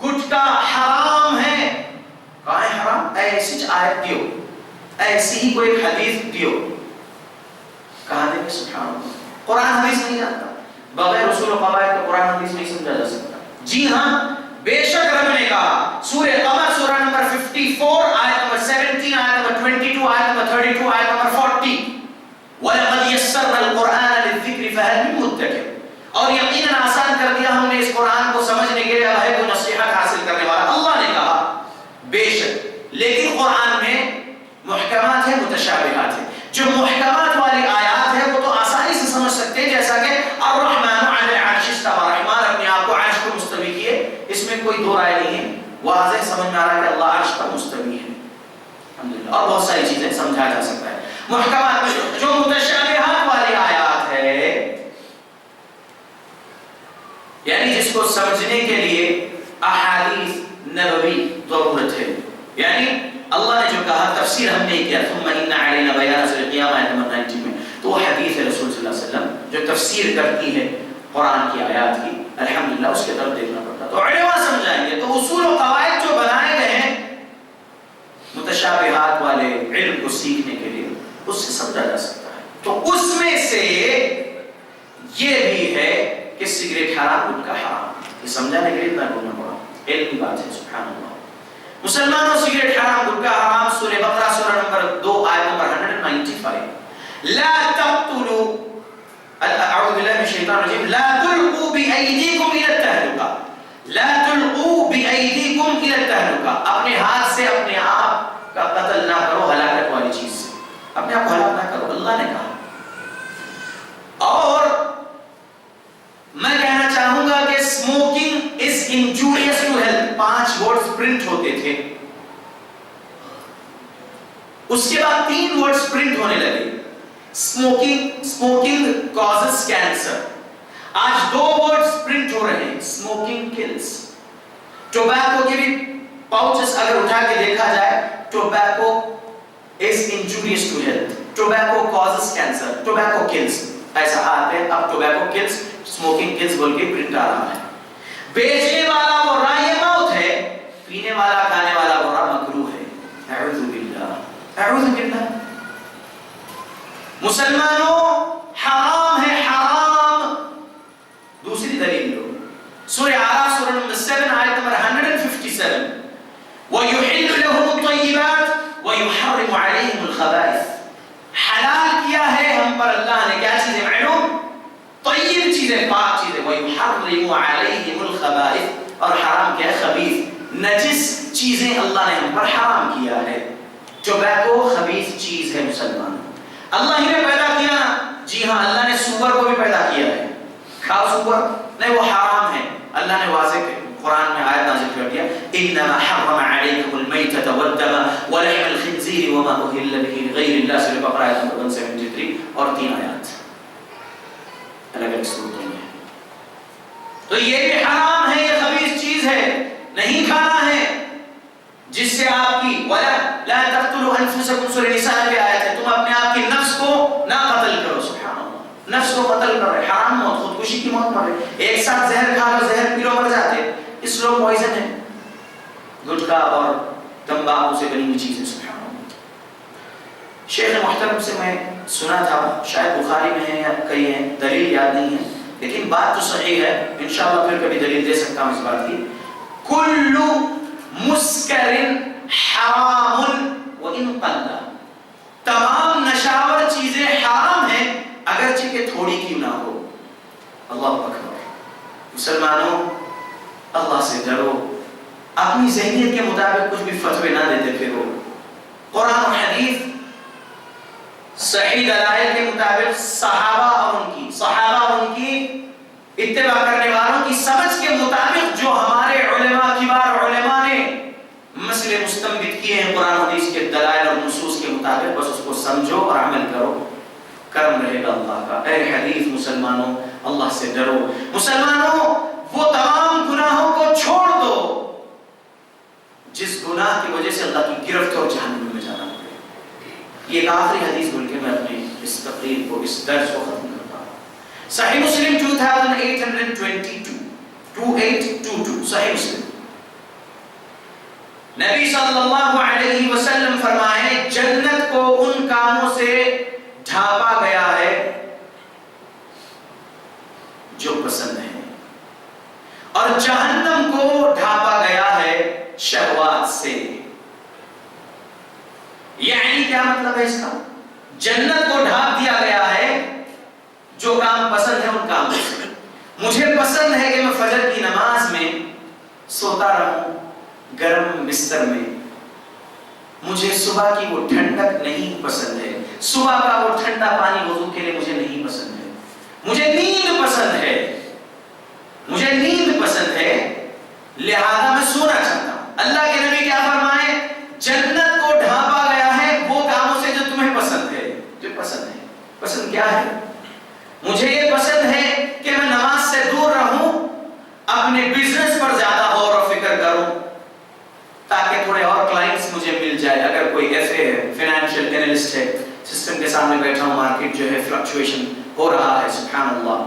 گٹکا حرام ہے۔ کہاں ہے حرام؟ ایسی آیت دیو، ایسی ہی کوئی حدیث دیو، کہاں دے؟ سبحان اللہ، قرآن حدیث نہیں آتا، بغیر اصول و قواعد کا قرآن حدیث نہیں سمجھا جا سکتا۔ جی ہاں، بے شک رب نے کہا سورہ قمر سورہ نمبر 54 آیت نمبر 17 آیت نمبر 22 آیت نمبر 32 آیت نمبر 40 وَلَقَدْ يَسَّرْنَا الْقُرْآنَ لِلذِّكْرِ فَهَلْ مِن مُدَّكِرٍ، اور یقیناً آسان کر دیا ہم نے اس قرآن کو سمجھنے کے لیے، اب ہے کوئی نصیحت حاصل کرنے والا۔ اللہ نے کہا بے شک، لیکن قرآن میں محکمات ہیں، متشابہات ہیں۔ جو محکمات والی آیات ہے وہ تو آسانی سے سمجھ سکتے ہیں، جیسا کہ الرحمن علی العرش استوى، رحمان اپنے آپ کو عرش پر مستوی کیے، اس میں کوئی دو رائے نہیں ہے، واضح سمجھ میں آ رہا ہے کہ اللہ عرش پر مستوی ہے، الحمدللہ، اور بہت ساری چیزیں سمجھایا جا سکتا ہے۔ محکمات میں جو متشابہات والی آیات ہے، یعنی جس کو سمجھنے کے لیے احادیث نبوی ضرورت ہے، یعنی اللہ نے جو کہا تفسیر ہم نے کیا ثم ان علینا بیان سورۃ قیامہ آیت نمبر 90 میں، تو وہ حدیث ہے رسول صلی اللہ علیہ وسلم جو تفسیر کرتی ہے قرآن کی آیات کی، الحمدللہ اس کے طرف دیکھنا پڑتا، تو علماء سمجھائیں گے۔ تو اصول و قواعد جو بنائے گئے ہیں متشابہات والے علم کو سیکھنے کے لیے، اس سے سمجھا جا سکتا ہے۔ تو اس میں سے یہ بھی ہے کہ سگریٹ حرام، گٹکا حرام، یہ سمجھانے کے لیے اتنا بولنا پڑا، علمی بات ہے، سبحان اللہ۔ مسلمانوں، سگریٹ حرام، گٹکا حرام، سورہ بقرہ سورہ نمبر 2 آیت نمبر 195 لا تقتلوا، اعوذ باللہ من الشیطان الرجیم، لا تلقوا بأیدیکم الی التہلکہ، لا تلقوا بأیدیکم الی التہلکہ، اپنے ہاتھ سے اپنے آپ کا قتل نہ کرو ہلاکت والی چیز سے، اپنے آپ کو ہلاک نہ کرو، اللہ نے کہا۔ اور میں کہنا چاہوں گا کہ smoking is injurious to health, 5 words print ہوتے تھے، اس کے بعد 3 ورڈز پرنٹ ہونے لگے، اسموکنگ کازز کینسر، آج 2 ورڈز پرنٹ ہو رہے ہیں، اسموکنگ کلز۔ ٹوبیکو کے بھی پاؤچز اگر اٹھا کے دیکھا جائے، tobacco is injurious to health, tobacco causes cancer, tobacco kills, ایسا آتے ہیں، اب ٹوبیکو کلز، اسموکنگ کلز بول کے پرنٹ آ رہا ہے۔ بیچنے والا وہ رائے موت ہے، پینے والا کھانے والا وہ مکروہ ہے، اعوذ باللہ، اعوذ باللہ۔ مسلمانوں، حرام ہے، حرام۔ دوسری دلیل لو، سورہ اعراف سورہ نمبر 7 آیت نمبر 157 وَيُحِلُّ لَهُمُ الطَّيِّبَاتِ وَيُحَرِّمُ عَلَيْهِمُ الْخَبَائِثَ، حلال کیا ہے ہم پر اللہ نے کیا چیزیں؟ معلوم طیب چیزیں، پاک چیزیں، وَيُحَرِّمُ عَلَيْهِمُ الْخَبَائِثَ، اور حرام کیا ہے؟ خبیث، نجس چیزیں اللہ نے ہم پر حرام کیا ہے۔ ٹوبیکو خبیث چیز ہے مسلمان، اللہ ہی نے پیدا کیا نا، جی ہاں، اللہ نے سور کو بھی پیدا کیا ہے، کھاؤ سور نہیں، وہ حرام ہے، اللہ نے واضح قرآن میں آیت نازل کر دیا انما حرم علیکم المیتۃ والدم ولحم الخنزیر وما اہل به لغیر اللہ، سورہ بقرہ آیت نمبر 173 اور 3 آیات الگ الگ صورتوں میں۔ تو یہ بھی حرام ہے، یہ خبیث چیز ہے، نہیں کھانا ہے، جس سے آپ کی ولا لا تقتلوا انفسکم، سورہ نساء میں آیت ہے، تم اپنے آپ کی نفس کو نہ قتل کرو، سبحان اللہ، نفس کو قتل کر رہے، حرام موت، خودکشی کی موت مر رہے، ایک ساتھ زہر کھا لو، زہر پی لو، مر جاتے، سلو پوائزن ہے، گٹکا اور تمباکو سے بنی ہوئی چیزیں، سبحان اللہ۔ شیخ محترم سے میں سنا تھا، شاید بخاری میں ہے یا کہیں ہے، دلیل یاد نہیں ہے، لیکن بات تو صحیح ہے، انشاءاللہ پھر کبھی دلیل دے سکتا ہوں اس بات کی. کل مسکر حرام وان قل، تمام نشاور چیزیں حرام ہیں اگرچہ کہ تھوڑی کیوں نہ ہو. اللہ اکبر. مسلمانوں اللہ سے ڈرو، اپنی ذہنیت کے مطابق کچھ بھی فتوے نہ دیتے پھرو. قرآن و حدیث صحیح دلائل کے مطابق صحابہ اور ان کی اتباع کرنے والوں کی سمجھ کے مطابق جو ہمارے علماء کبار علماء نے مسئلے مستنبط کیے ہیں قرآن و حدیث کے دلائل اور نصوص کے مطابق، بس اس کو سمجھو اور عمل کرو، کرم رہے گا اللہ کا. اے حدیث مسلمانوں اللہ سے ڈرو. مسلمانوں وہ تمام گناہوں کو چھوڑ دو جس گناہ کی وجہ سے اللہ کی گرفت اور جہنم میں جانا پڑے. یہ ایک آخری حدیث بول کے میں اپنی اس تقریر کو، اس درس کو ختم کرتا ہوں. صحیح مسلم 2822 صحیح مسلم. نبی صلی اللہ علیہ وسلم فرمائے جنت کو ان کاموں سے ڈھانپا گیا ہے جو پسند ہے، اور جہنم کو ڈھانپا گیا ہے شہوات سے. یعنی کیا مطلب ہے اس کا؟ جنت کو ڈھانپ دیا گیا ہے جو کام پسند ہے ان کاموں سے. مجھے پسند ہے کہ میں فجر کی نماز میں سوتا رہوں گرم بستر میں. مجھے صبح کی وہ ٹھنڈک نہیں پسند ہے، صبح کا وہ ٹھنڈا پانی وضو کے لیے مجھے نہیں پسند ہے. مجھے نیند پسند ہے، مجھے نیند پسند ہے، لہذا میں سونا چاہتا ہوں. اللہ کے نبی کیا فرمائے؟ جنت کو ڈھانپا گیا ہے وہ کاموں سے جو تمہیں پسند ہے. جو پسند ہے، پسند کیا ہے؟ مجھے یہ پسند ہے کہ میں نماز سے دور رہوں، اپنے بزنس پر زیادہ غور و فکر کروں تاکہ تھوڑے اور کلائنٹس مجھے مل جائے. اگر کوئی ایف اے ہے، فائنینشیل اینالسٹ ہے، سسٹم کے سامنے بیٹھا ہوں، مارکیٹ جو ہے فلکچویشن ہو رہا ہے، سبحان اللہ،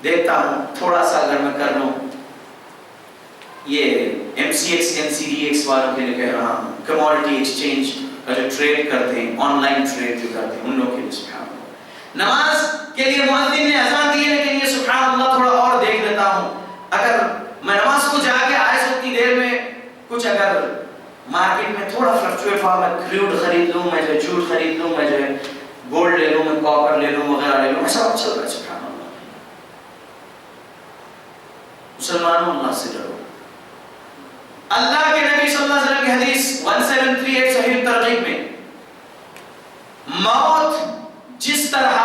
دیکھتا ہوں تھوڑا سا اگر میں کر لوں. یہ MCX NCDX والوں کے لیے کہہ رہا ہوں، کموڈیٹی ایکسچینج کا جو ٹریڈ کرتے ہیں، آن لائن ٹریڈ جو کرتے ہیں، ان لوگوں کے لیے سبحان اللہ. نماز کے لیے مؤذن نے اذان دی ہے لیکن یہ سبحان اللہ تھوڑا اور دیکھ لیتا ہوں. اگر میں نماز کو جا کے آئے سو اتنی دیر میں کچھ اگر مارکیٹ میں تھوڑا فلکچویٹ ہوا، میں کریوڈ خرید لوں، میں جو ہے جھوٹ خرید لوں، میں جو ہے گولڈ لے لوں، میں کاپر لے لوں وغیرہ لے لوں، ایسا چل رہا ہے. سبحان اللہ. مسلمانوں اللہ سے ڈرو. اللہ کے نبی صلی اللہ علیہ وسلم کی حدیث 1738 صحیح ترغیب میں موت جس طرح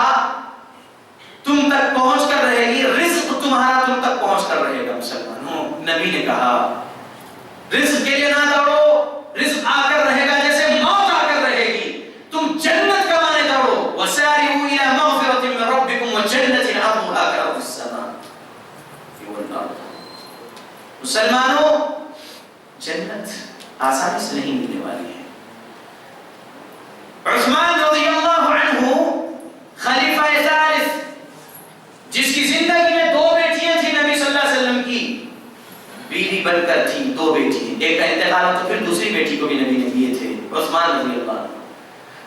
تم تک پہنچ کر رہے گی، رزق تمہارا تم تک پہنچ کر رہے گا. مسلمانوں نبی نے کہا رزق کے لیے نہ دوڑو، رزق آ کر رہے گا جیسے موت آ کر رہے گی. تم جنت کمانے دوڑو. وَسَارِعُوا إِلَىٰ مَغْفِرَةٍ مِّن رَّبِّكُمْ وَجَنَّةٍ عَرْضُهَا كَعَرْضِ السَّمَاءِ وَالْأَرْضِ. مسلمانوں جنت آسانی سے نہیں ملنے والی ہے. عثمان رضی اللہ عنہ خلیفہ ثالث، جس کی زندگی میں 2 بیٹیاں تھیں نبی صلی اللہ علیہ وسلم کی، بیوی بن کر تھی 2 بیٹی، ایک کا انتقال ہوا تو پھر دوسری بیٹی کو بھی نبی نے دیے تھے، عثمان رضی اللہ عنہ.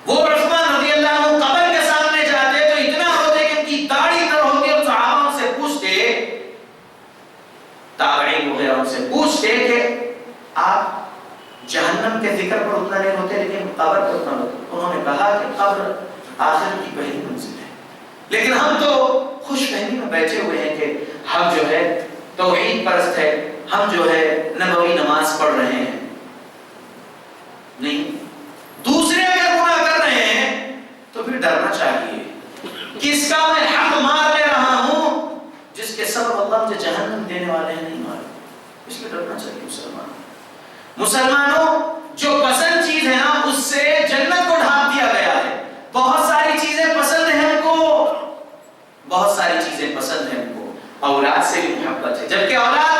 وہ عثمان رضی اللہ عنہ قبر کے سامنے جاتے تو اتنا روتے کہ ان کی داڑھی تر ہوتی اور صحابہ سے پوچھتے، تابعین وغیرہ سے پوچھتے کہ آپ جہنم کے ذکر پر اتنا نہیں ہوتے لیکن قبر پر اتنا ہوتے. انہوں نے کہا کہ قبر آخر کی پہلی منزل ہے، لیکن ہم تو خوش فہمی میں بیٹھے ہوئے ہیں کہ ہم جو ہے توحید پرست ہے، ہم جو ہے نبوی نماز پڑھ رہے ہیں. نہیں، دوسرے اگر گناہ کر رہے ہیں تو پھر ڈرنا چاہیے. کس کا میں حق مار لے رہا ہوں جس کے سبب اللہ مجھے جہنم دینے والے ہیں؟ نہیں مارے، اس لیے ڈرنا چاہیے. مسلمانوں جو پسند چیز ہے نا اس سے جنت کو ڈھانپ دیا گیا ہے. بہت ساری چیزیں پسند ہیں ان کو، بہت ساری چیزیں پسند ہیں ان کو. اولاد سے بھی محبت ہے، جبکہ اولاد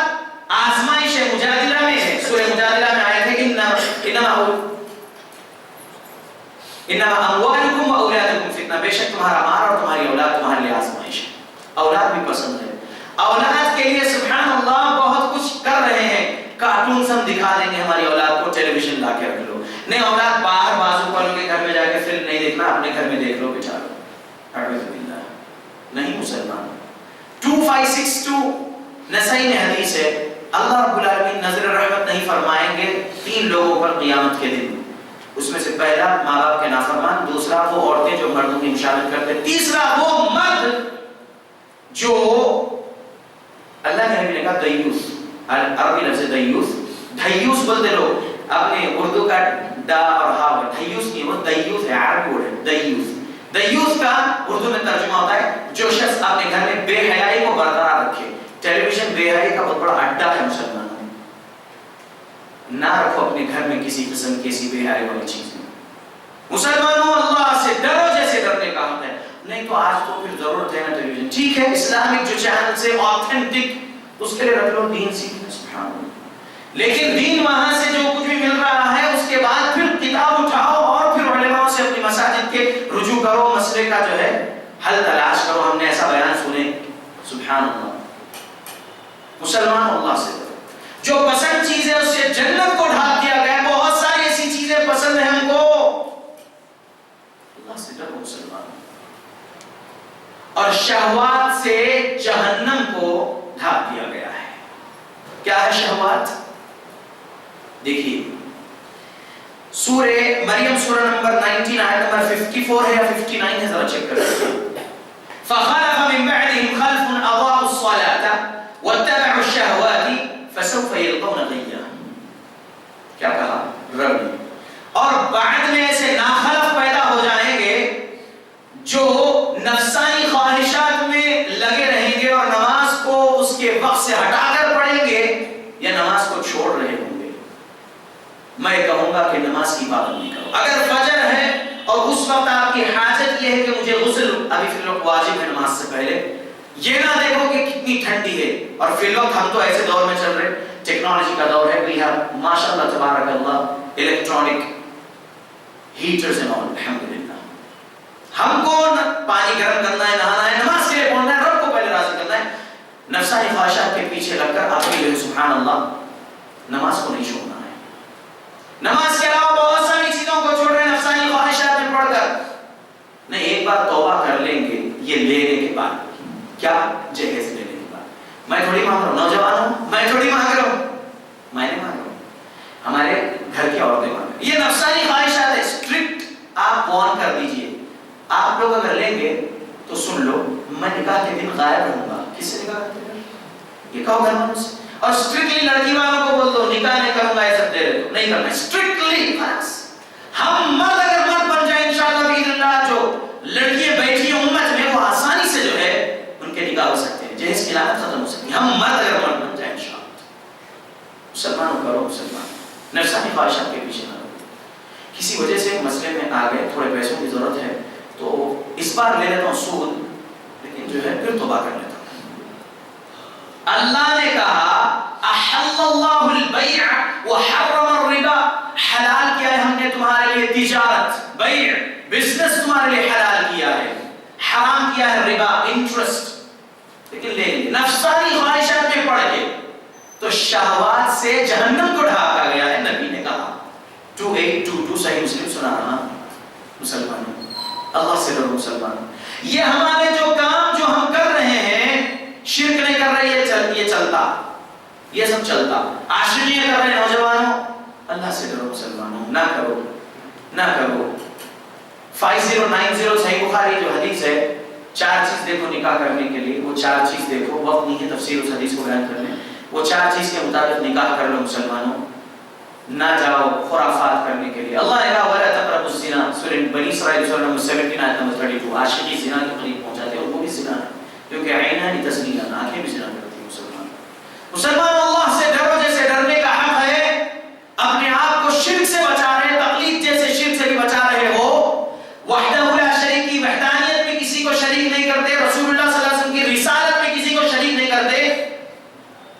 آزمائش ہے. مجادلہ میں ہے، سورہ مجادلہ میں آئے تھے انما اموالکم و اولادکم فتنہ، بے شک تمہارا مال اور تمہاری اولاد تمہارے لیے آزمائش ہے. اولاد بھی پسند ہے. اولاد کے لیے سبحان اللہ بہت کچھ کر رہے ہیں. کارٹونز ہم دکھا دیں گے ہماری اولاد کو، ٹیلی ویژن لا کے رکھ لو، نہیں اولاد باہر بازو والوں کے گھر میں جا کے فلم نہیں دیکھنا، اپنے گھر میں دیکھ لو بیچارو، اعوذ باللہ، نہیں مسلمان۔ 2562 نسائی میں حدیث ہے، اللہ رب العالمین نظر رحمت نہیں فرمائیں گے 3 لوگوں پر قیامت کے دن، اس میں سے پہلا ماں باپ کے نافرمان، دوسرا وہ عورتیں جو مردوں کی مشابہت کرتے، تیسرا وہ مرد جو اللہ کے نبی نے کہا دیوس، عربی لفظ دیوس، دیوس بولتے لوگ اپنے اردو کا دا اور ہا، دیوس نہیں، وہ دیوس ہے، عربی ورڈ ہے دیوس۔ دیوس کا اردو میں ترجمہ ہوتا ہے جو شخص اپنے گھر میں بے حیائی کو برقرار رکھے۔ ٹیلی ویژن بے حیائی کا بہت بڑا اڈا ہے مسلمانوں میں، نہ رکھو اپنے گھر میں کسی قسم کی ایسی بے حیائی والی چیز۔ مسلمانوں اللہ سے ڈرو جیسے ڈرنے کا حق ہے، نہیں تو آج تو پھر ضرورت ہے نا ٹیلی ویژن، ٹھیک ہے اسلامک جو چینل سے آتھینٹک اس کے لیے رکھ لو، دین سیکھنا سبحان اللہ، لیکن دین وہاں سے جو کچھ بھی مل رہا ہے اس کے بعد پھر کتاب اٹھاؤ اور پھر علماء سے اپنی مساجد کے رجوع کرو، مسئلے کا جو ہے حل تلاش کرو، ہم نے ایسا بیان سنے سبحان اللہ۔ مسلمان اللہ سے جو پسند چیز ہے اس سے جنت کو ڈھانپ دیا گیا، بہت ساری ایسی چیزیں پسند ہیں ہم کو، اللہ سے ڈرو مسلمان، اور شہوات سے جہنم کو ڈھانپ دیا گیا ہے۔ کیا ہے شہوات؟ دیکھیے سورہ مریم سورہ نمبر 19 آیت نمبر 54 ہے یا 59 ہے، ذرا چیک کر لیجیے۔ فخلف من بعدهم خلف اضاعوا الصلاة واتبعوا الشهوات فسوف يلقون غيا۔ کیا کہا رب نے؟ اور بعد میں ایسے ناخلف پیدا ہو جائیں گے جو نفسانی خواہشات میں لگے رہیں گے اور نماز کو اس کے وقت سے ہٹا کر پڑھیں گے یا نماز کو چھوڑ رہے ہوں گے۔ میں کہوں گا کہ نماز کی پابندی کرو، اگر فجر ہے اور اس وقت آپ کی حاجت یہ ہے کہ مجھے غسل ابھی فی الوقت واجب ہے نماز سے پہلے، یہ نہ دیکھو کہ کتنی ٹھنڈی ہے، اور فی الوقت ہم تو ایسے دور میں چل رہے، ٹیکنالوجی کا دور ہے، we have ماشاءاللہ تبارک اللہ الیکٹرانک ہیٹرز اینڈ آل، الحمدللہ، ہم کو پانی گرم کرنا ہے، نہانا ہے، نماز کے لیے پڑھنا ہے، رب کو پہلے راضی کرنا ہے، نفسانی خواہشات کے پیچھے لگ کر آپ کے سبحان اللہ نماز کو نہیں چھوڑنا ہے۔ نماز کے علاوہ بہت ساری چیزوں کو چھوڑ رہے ہیں نفسانی خواہشات میں پڑھ کر، نہیں ایک بار توبہ کر لیں گے یہ لینے کے بعد، کیا جہیز لینے کے بعد، میں تھوڑی مانگ رہا ہوں نوجوانوں، میں تھوڑی مانگ رہا ہوں، میں نہیں مانگ رہا ہوں، ہمارے گھر کی عورتیں مانگ رہی ہیں، یہ نفسانی خواہشات ہے، اسٹرکٹ آپ وارن کر دیجئے۔ آپ لوگ اگر لیں گے تو سن لو میں نکاح کے دن غائب رہوں گا، کس سے نکاح کرتے ہیں یہ کہو گھر والوں سے، اور اسٹرکٹلی لڑکی والوں کو بول دو نکاح نہیں کروں گا، عزت دے رہے ہو نہیں کرنا، اسٹرکٹلی خلاص۔ ہم مرد اگر مرد بن جائیں انشاءاللہ باذن اللہ، جو لڑکیاں بیٹھی ہیں امت میں وہ آسانی سے جو ہے ان کے نکاح ہو سکتے ہیں، جہیز کی لعنت ختم ہو سکتی ہے، ہم مرد اگر مرد بن جائیں انشاءاللہ۔ مسلمانوں کرو مسلمان، نفسانی خواہشات کے پیچھے نہ رہو۔ کسی وجہ سے مسئلے میں آ گئے، تھوڑے پیسوں کی ضرورت ہے تو اس بار لے لیتا ہوں سود، لیکن جو ہے پھر توبہ کر لیتا ہوں۔ اللہ نے کہا احل اللہ البیع وحرم الربا، حلال کیا ہے ہم نے تمہارے لیے تجارت، بیع بزنس تمہارے لیے حلال کیا ہے، حرام کیا ہے ربا انٹرسٹ، لیکن لے لیں نفسانی خواہشات میں پڑ گئے تو شہوات سے جہنم کو ڈھانپا گیا ہے، نبی نے کہا 2822 صحیح مسلم سنا رہا مسلمانوں، اللہ سے ڈرو مسلمان۔ یہ ہمارے جو کام جو ہم کر رہے ہیں شرک نہیں کر رہے، یہ چلتا، یہ سب چلتا، عاشقیاں کر رہے نوجوانوں، اللہ سے ڈرو مسلمانوں، نہ کرو نہ کرو۔ 5090 صحیح بخاری جو حدیث ہے، 4 چیز دیکھو نکاح کرنے کے لیے، وہ 4 چیز دیکھو، وقت نہیں ہے تفسیر اس حدیث کو بیان کرنے، وہ 4 چیز کے مطابق نکاح کر لو مسلمانوں، نہ جاؤ خرافات کرنے کے لیے۔ اللہ نے کہا وَلَا تَقْرَبُوا الزِّنَا، سورہ بنی اسرائیل سورہ نمبر 17 آیت نمبر 32، عاشقی زنا کے قریب پہنچاتے ہیں، ان کو بھی زنا ہے کیونکہ عینان تزنیان، آنکھیں بھی زنا کرتی ہیں۔ مسلمان اللہ سے ڈرو جیسے ڈرنے کا حق ہے، اپنے آپ کو شرک سے بچا رہے، تقلید جیسے شرک سے بھی بچا رہے ہو، وحدہ لا شریک کی وحدانیت میں کسی کو شریک نہیں کرتے، رسول اللہ صلی اللہ علیہ وسلم کی رسالت میں کسی کو شریک نہیں کرتے،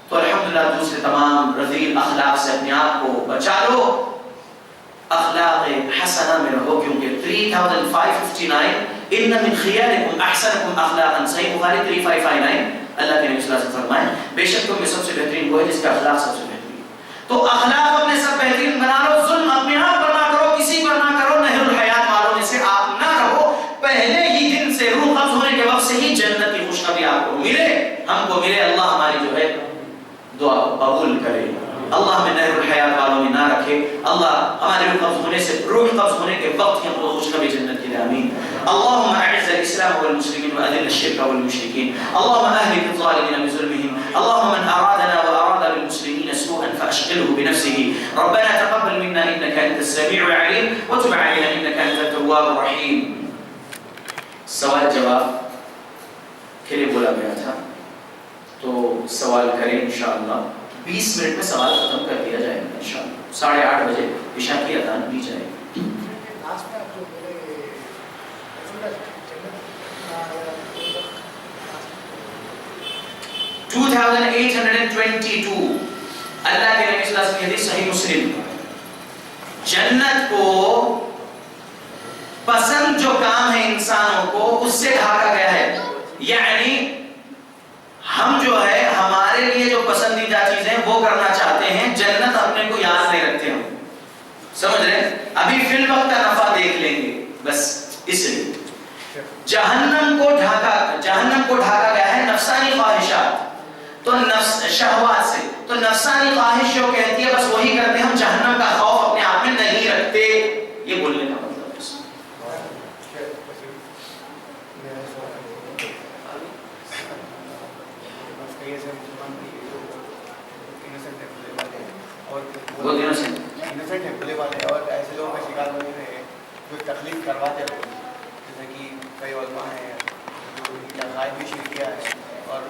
تو الحمدللہ دوسرے تمام رذیل اخلاق سے اپنے آپ کو بچا لو، اخلاق حسنہ میں رہو، کیونکہ 3559 ان من خیارکم احسنکم اخلاقا، صحیح بخاری 3559، اللہ کے نبی صلی اللہ علیہ وسلم فرمائے بے شک تم میں سب سے بہترین وہ ہے جس کا اخلاق سب سے بہترین، تو اخلاق اپنے سب بہترین بنا لو، ظلم اپنے آپ پر نہ کرو، اللہ ہمارے روح قبض ہونے کے وقت ہم کو خوشخبری جنت کی دے. آمین. اللهم اعز الاسلام والمسلمين واذل الشرك والمشركين. اللهم اهلك الظالمين بظلمهم. اللهم من ارادنا واراد بالمسلمين سوءا فاشغله بنفسه. ربنا تقبل منا انك انت السميع العليم وتب علينا انك انت التواب الرحيم. سوال جواب کے لیے بولا گیا تھا تو سوال کریں انشاءاللہ. 20 منٹ میں سوال ختم کر دیا جائے گا انشاءاللہ. 8:30 بجے عشاء کی اذان دی جائے گی. 2822 اللہ کے نبی صلی اللہ علیہ وسلم کی حدیث صحیح مسلم. جنت کو پسند جو کام ہے انسانوں کو اس سے ڈھاکا گیا ہے. یعنی ہم جو ہے ہمارے لیے جو پسندیدہ چیزیں وہ کرنا چاہتے ہیں, جنت اپنے کو یاد نہیں رکھتے ہم. سمجھ رہے ہیں؟ ابھی فی الوقت کا نفع دیکھ لیں گے بس. اس لیے جہنم کو ڈھاکا گیا ہے نفسانی خواہشات, تو نفس شہوات سے. تو نفسانی خواہش جو کہتی ہے بس وہی کرتے ہیں ہم, جہنم کا خوف اپنے آپ میں نہیں رکھتے. یہ بولنے کا مطلب ہے. اور ایسے لوگوں کا شکار بنے ہوئے ہیں جو تکلیف کرواتے ہیں, جیسے کہ کئی علماء ہیں جو ان کے عقائد بھی شرک کیا ہے اور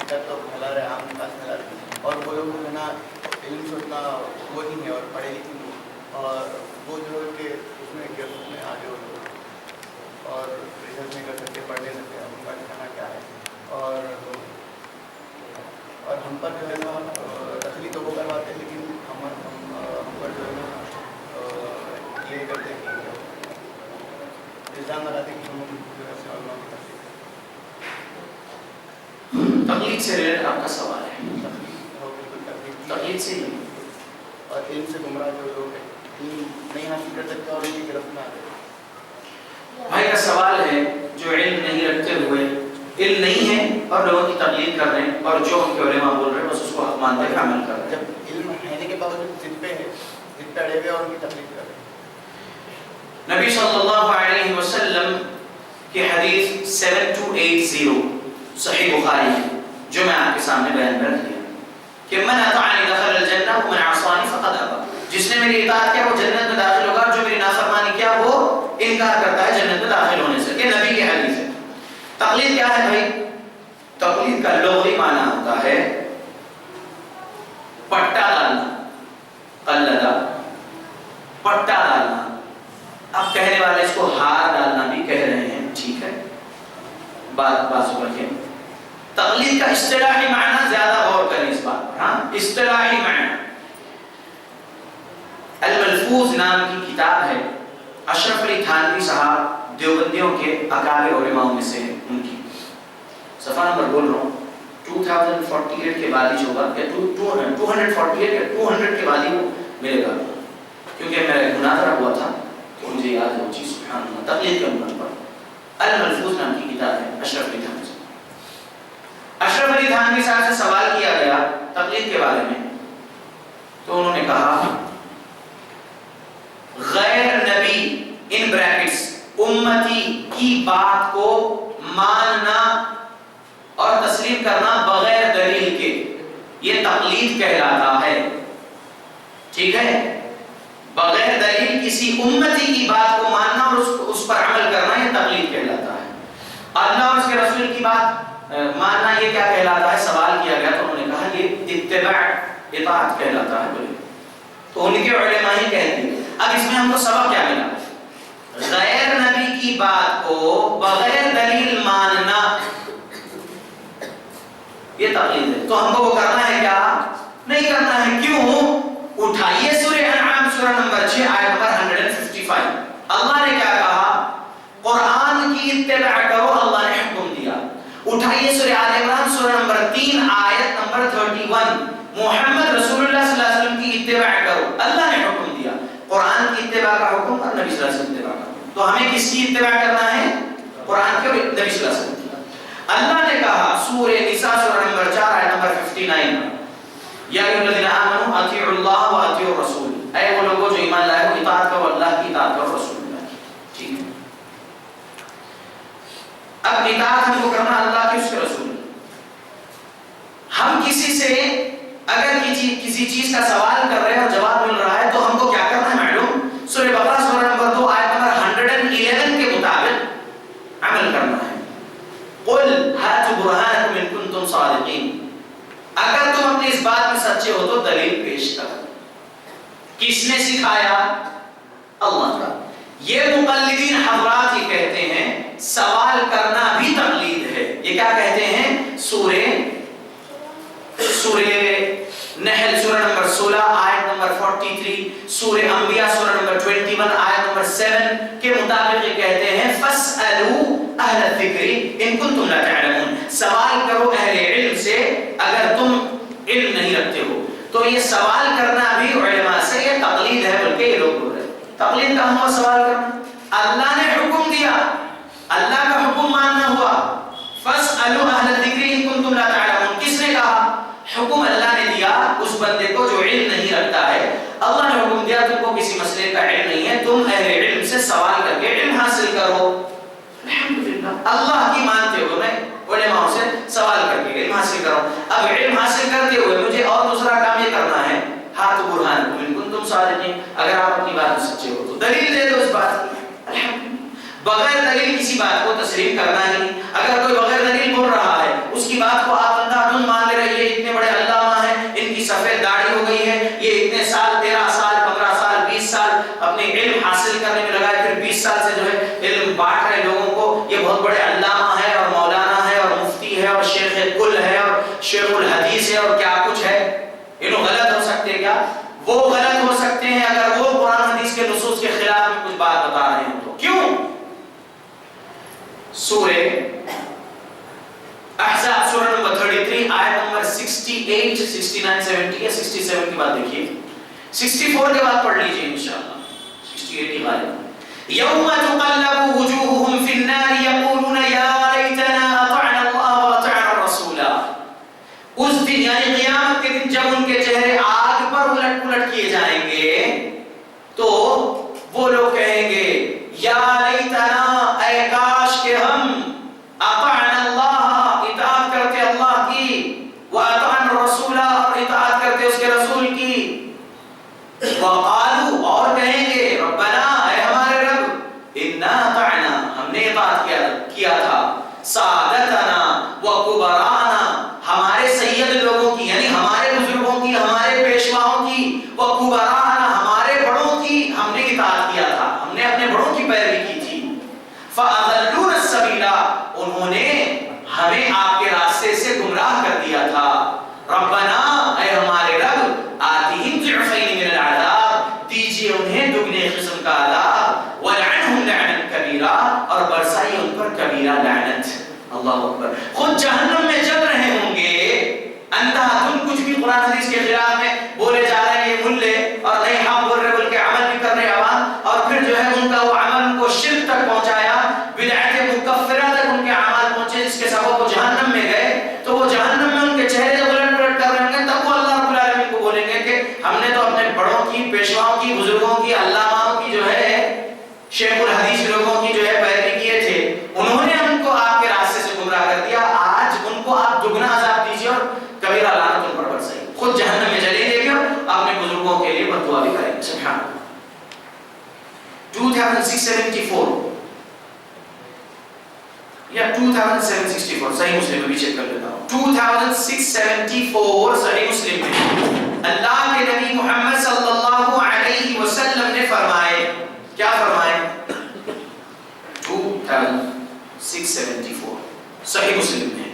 ادھر تو پھیلا رہے, عام پاس پھیلا رہے, اور وہ لوگ جو ہے نا علم سے اتنا وہ نہیں ہے اور پڑھے لکھے نہیں, اور وہ جو ہے کہ اس میں گرفت میں آگے ہو لوگ اور ریسرچ نہیں کر سکتے, پڑھ نہیں سکتے ان کا ٹھکانا کیا ہے. اور ہم پر جو ہے نا تکلیف تو وہ کرواتے ہیں, لیکن ہم پر جو ہے نا یہ کرتے ہیں کہ الزام لگاتے ہیں کہ ہم جو ہے علماء کی تقلید سے ریلیٹڈ آپ کا سوال ہے. تقلید سے ہی اور علم سے گمراہ جو لوگ ہیں علم نہیں حاصل کر سکتے اور ان کی گرفت میں آ گئے. بھائی کا سوال ہے جو علم نہیں رکھتے ہوئے علم نہیں ہے اور لوگوں کی تقلید کر رہے ہیں اور جو ان کے علماء بول رہے ہیں بس اس کو حق مانتے ہیں, عمل کر رہے ہیں. جب علم رہنے کے باوجود ضد پہ ہے, ضد پہ اڑے ہوئے اور ان کی تقلید کر رہے ہیں. نبی صلی اللہ علیہ وسلم کی حدیث 7280 صحیح بخاری ہے جو میں آپ کے سامنے بیان کر دیا کہ من اطاعنی دخل الجنہ ومن عصانی فقد ابى. جس نے میری اطاعت کیا وہ جنت میں داخل ہوگا, جو میری نافرمانی کیا وہ انکار کرتا ہے جنت میں داخل ہونے سے. یہ نبی کی حدیث ہے. تقلید کیا ہے بھائی؟ تقلید کا لغوی معنی ہوتا ہے پٹا ڈالنا, قلدہ پٹا ڈالنا. اب کہنے والے اس کو ہار ڈالنا بھی کہہ رہے ہیں, ٹھیک ہے, بات پر کے. تقلید کا اصطلاحی معنی زیادہ غور کریں اس بات پر. ہاں, اصطلاحی معنی. الملفوظ نام کی کتاب ہے, اشرف علی تھانوی صاحب دیوبندیوں کے اکابر علماء میں سے ہیں. ان کی صفحہ نمبر بول رہا ہوں 2048 کے بعد ہی ہوگا یا 248 یا 200 کے بعد ہی وہ ملے گا, کیونکہ میرا ایک مناظرہ ہوا تھا تو مجھے یاد ہے وہ چیز. سبحان اللہ. تقلید کے عنوان پر الملفوظ نام کی کتاب ہے اشرف علی تھانوی صاحب. اشرف علی تھانوی صاحب سے سوال کیا گیا تقلید کے بارے میں, تو انہوں نے کہا غیر نبی ان بریکٹس امتی کی بات کو ماننا اور تسلیم کرنا بغیر دلیل کے یہ تقلید کہلاتا ہے. ٹھیک ہے, بغیر دلیل کسی امتی کی بات کو ماننا اور اس پر عمل کرنا یہ تقلید کہلاتا ہے. اللہ اور اس کے رسول کی بات ماننا یہ کیا کہلاتا ہے؟ سوال کیا گیا تو انہوں نے کہا یہ اتباع اطاعت کہلاتا ہے. بولے تو ان کے علماء ہی کہتے ہیں. اب اس میں ہم کو سبق کیا ملا؟ غیر نبی کی بات کو بغیر دلیل ماننا یہ تقلید ہے. تو ہم کو وہ کرنا ہے کیا؟ نہیں کرنا ہے. کیوں؟ اٹھائیے سورہ انعام سورہ نمبر 6 آیت نمبر 155. اللہ نے کیا کہا؟ قرآن کی اتباع کرو, اللہ نے حکم دیا. اٹھائیے سورہ آل عمران سورہ نمبر 3 آیت نمبر 31. محمد رسول اللہ صلی اللہ علیہ وسلم کی اتباع کرو, اللہ نے حکم دیا. قرآن کی اتباع کا حکم اور نبی صلی اللہ علیہ وسلم کی اتباع کا حکم. تو ہمیں کس کی اتباع کرنا ہے؟ قرآن کے, نبی صلی اللہ علیہ وسلم کی. اللہ نے کہا سورہ نساء سورہ نمبر 4 آیت نمبر 59 یا ایھا الذین آمنوا اطیعوا اللہ واطیعوا الرسول. اے وہ لوگ اب اطاعت ہم کو کرنا اللہ کی، اس کے رسول کی۔ ہم کسی سے اگر کسی چیز کا سوال کر رہے ہیں اور جواب مل رہا ہے تو ہم کو کیا کرنا ہے معلوم؟ سورہ بقرہ سورہ نمبر 2 آیت نمبر 111 کے مطابق عمل کرنا ہے۔ قل ہاتوا برہانکم ان کنتم صادقین، اگر تم اپنی اس بات میں سچے ہو تو دلیل پیش کرو۔ کس نے سکھایا؟ اللہ کا۔ یہ مقلدین حضرات یہ کہتے ہیں سوال کرنا بھی تقلید ہے۔ یہ کیا کہتے ہیں؟ سورہ نحل سورہ نمبر 16 آیت نمبر 43، سورہ انبیاء سورہ نمبر 21 آیت نمبر 7 کے مطابق یہ کہتے ہیں فَاسْأَلُوا أَهْلَ الذِّكْرِ إِن كُنتُمْ لَا تَعْلَمُونَ، سوال کرو اہل علم سے اگر تم علم نہیں رکھتے ہو۔ تو یہ سوال کرنا بھی علماء سے یہ تقلید ہے، بلکہ یہ لوگ بول رہے ہیں تقلید کا ہوا سوال کرنا۔ اللہ نے حکم دیا، اللہ کا حکم ماننا ہوا، فَاسْأَلُوا أَهْلَ الذِّكْرِ إِن كُنتُمْ لَا تَعْلَمُونَ۔ کس نے کہا؟ حکم اللہ نے دیا اس بندے کو جو علم نہیں رکھتا ہے۔ اللہ نے حکم دیا تم کو کسی مسئلے کا علم نہیں ہے، تم اہل علم سے سوال کر کے علم حاصل کرو۔ الحمدللہ اللہ کی مانتے ہو، میں علماء سے سوال کر کے علم حاصل کرو۔ اب علم حاصل کرتے ہوئے مجھے اور دوسرا کام یہ کرنا ہے، ہاتھ برہانکم ان کنتم صادقین، اگر آپ اپنی بات میں سچے ہو تو دلیل دے دو اس بات کی۔ الحمدللہ بغیر دلیل کسی بات کو تسلیم کرنا ہی، اگر کوئی بغیر دلیل بول رہا ہے اس کی بات کو آپ اندھا دھند مان لے رہے، یہ اتنے بڑے علامہ ہیں، ان کی سفید داڑھی ہو گئی ہے، یہ اتنے سال 13 سال 15 سال 20 سال اپنے علم حاصل کرنے میں لگائے، پھر 20 سال سے جو ہے علم بانٹ رہے لوگوں کو، یہ بہت بڑے علامہ ہے اور مولانا ہے اور مفتی ہے اور شیخ کل ہے اور شیخ الحدیث ہے اور کیا کچھ ہے۔ انہوں غلط ہو سکتے کیا؟ وہ غلط ہو سکتے ہیں اگر وہ قرآن حدیث کے نصوص کے خلاف میں کچھ بات بتا رہے ہیں تو۔ کیوں؟ سورہ احزاب سورہ نمبر 33 آیت نمبر 68 69 70 یا 67 کی بات دیکھیے، 64 کے بعد پڑھ لیجئے انشاءاللہ، 68 کی بات۔ یوم تقلب وجوہہم فی النار یقولون یا لیتنا اطعنا اللہ واطعنا الرسول، اس دن یعنی قیامت کے دن جب ان کے چہرے آگ پر الٹ پلٹ کیے جائیں گے تو وہ لوگ کہیں گے یا لیتنا، اے کاش کہ ہم اطعنا اللہ، اطاعت کرتے اللہ کی، واطعنا الرسول، اور اطاعت کرتے اس کے رسول کی، وقالوا، اور کہیں گے ربنا، اے ہمارے رب، انا اطعنا، ہم نے اطاعت کیا تھا، سادتنا وکبرانا، ہمارے سید لوگوں کی یعنی ہمارے بزرگوں کی، ہمارے پیشواؤں کی، وکبرانا، ہمارے بڑوں کی ہم نے اطاعت کیا تھا، ہم نے اپنے بڑوں کی پیروی کی تھی، فَأَضَلُّونَ السَّبِيلَ، انہوں نے ہمیں آپ کے راستے سے گمراہ کر دیا تھا، ربنا، اے ہمارے رب، آتِهِمْ ضِعْفَيْنِ مِنَ الْعَذَابِ، دیجئے انہیں دگنے قسم کا عذاب، وَلْعَنْهُمْ لَعْنًا كَبِيرًا، اور برسائیے ان پر کبیرہ لعنت۔ اللہ اکبر۔ خود جہنم میں جل رہے ہوں گے، اندھا دھند کچھ بھی قرآن حدیث کے خلاف میں بولے جا رہے ہیں یہ ملے، اور نہیں حق بول رہے بلکہ عمل بھی کر رہے عوام، اور پھر جو ہے ان کا وہ عمل ان کو شرک تک پہنچایا، بدعت مکفرہ تک ان کے اعمال پہنچے جس کے سبب وہ جہنم میں گئے، تو وہ جہنم میں ان کے چہرے جب الٹ پلٹ کر رہے ہوں گے تب وہ اللہ رب العالمین کو بولیں گے کہ ہم نے تو اپنے بڑوں کی، پیشواؤں کی، بزرگوں کی، علاماؤں کی جو ہے شیخ الحدیث لوگوں کی جو ہے پیروی کیے تھے، انہوں نے ہم کو آپ کے راستے سے گمراہ کر دیا، آج ان کو آپ دگنا عذاب دیجیے اور کبیرہ لعنت ان پر برسائیے۔ خود جہنم میں جلیں گے بھی اور اپنے بزرگوں کے لیے بد دعا بھی کریں گے۔ سبحان اللہ۔ 2674 یا 2764 صحیح مسلم میں بھی چیک کر لیتا ہوں، 2674 صحیح مسلم میں اللہ کے نبی محمد صلی اللہ علیہ وسلم نے فرمائے، کیا فرمائے؟ 2674 صحیح مسلم میں،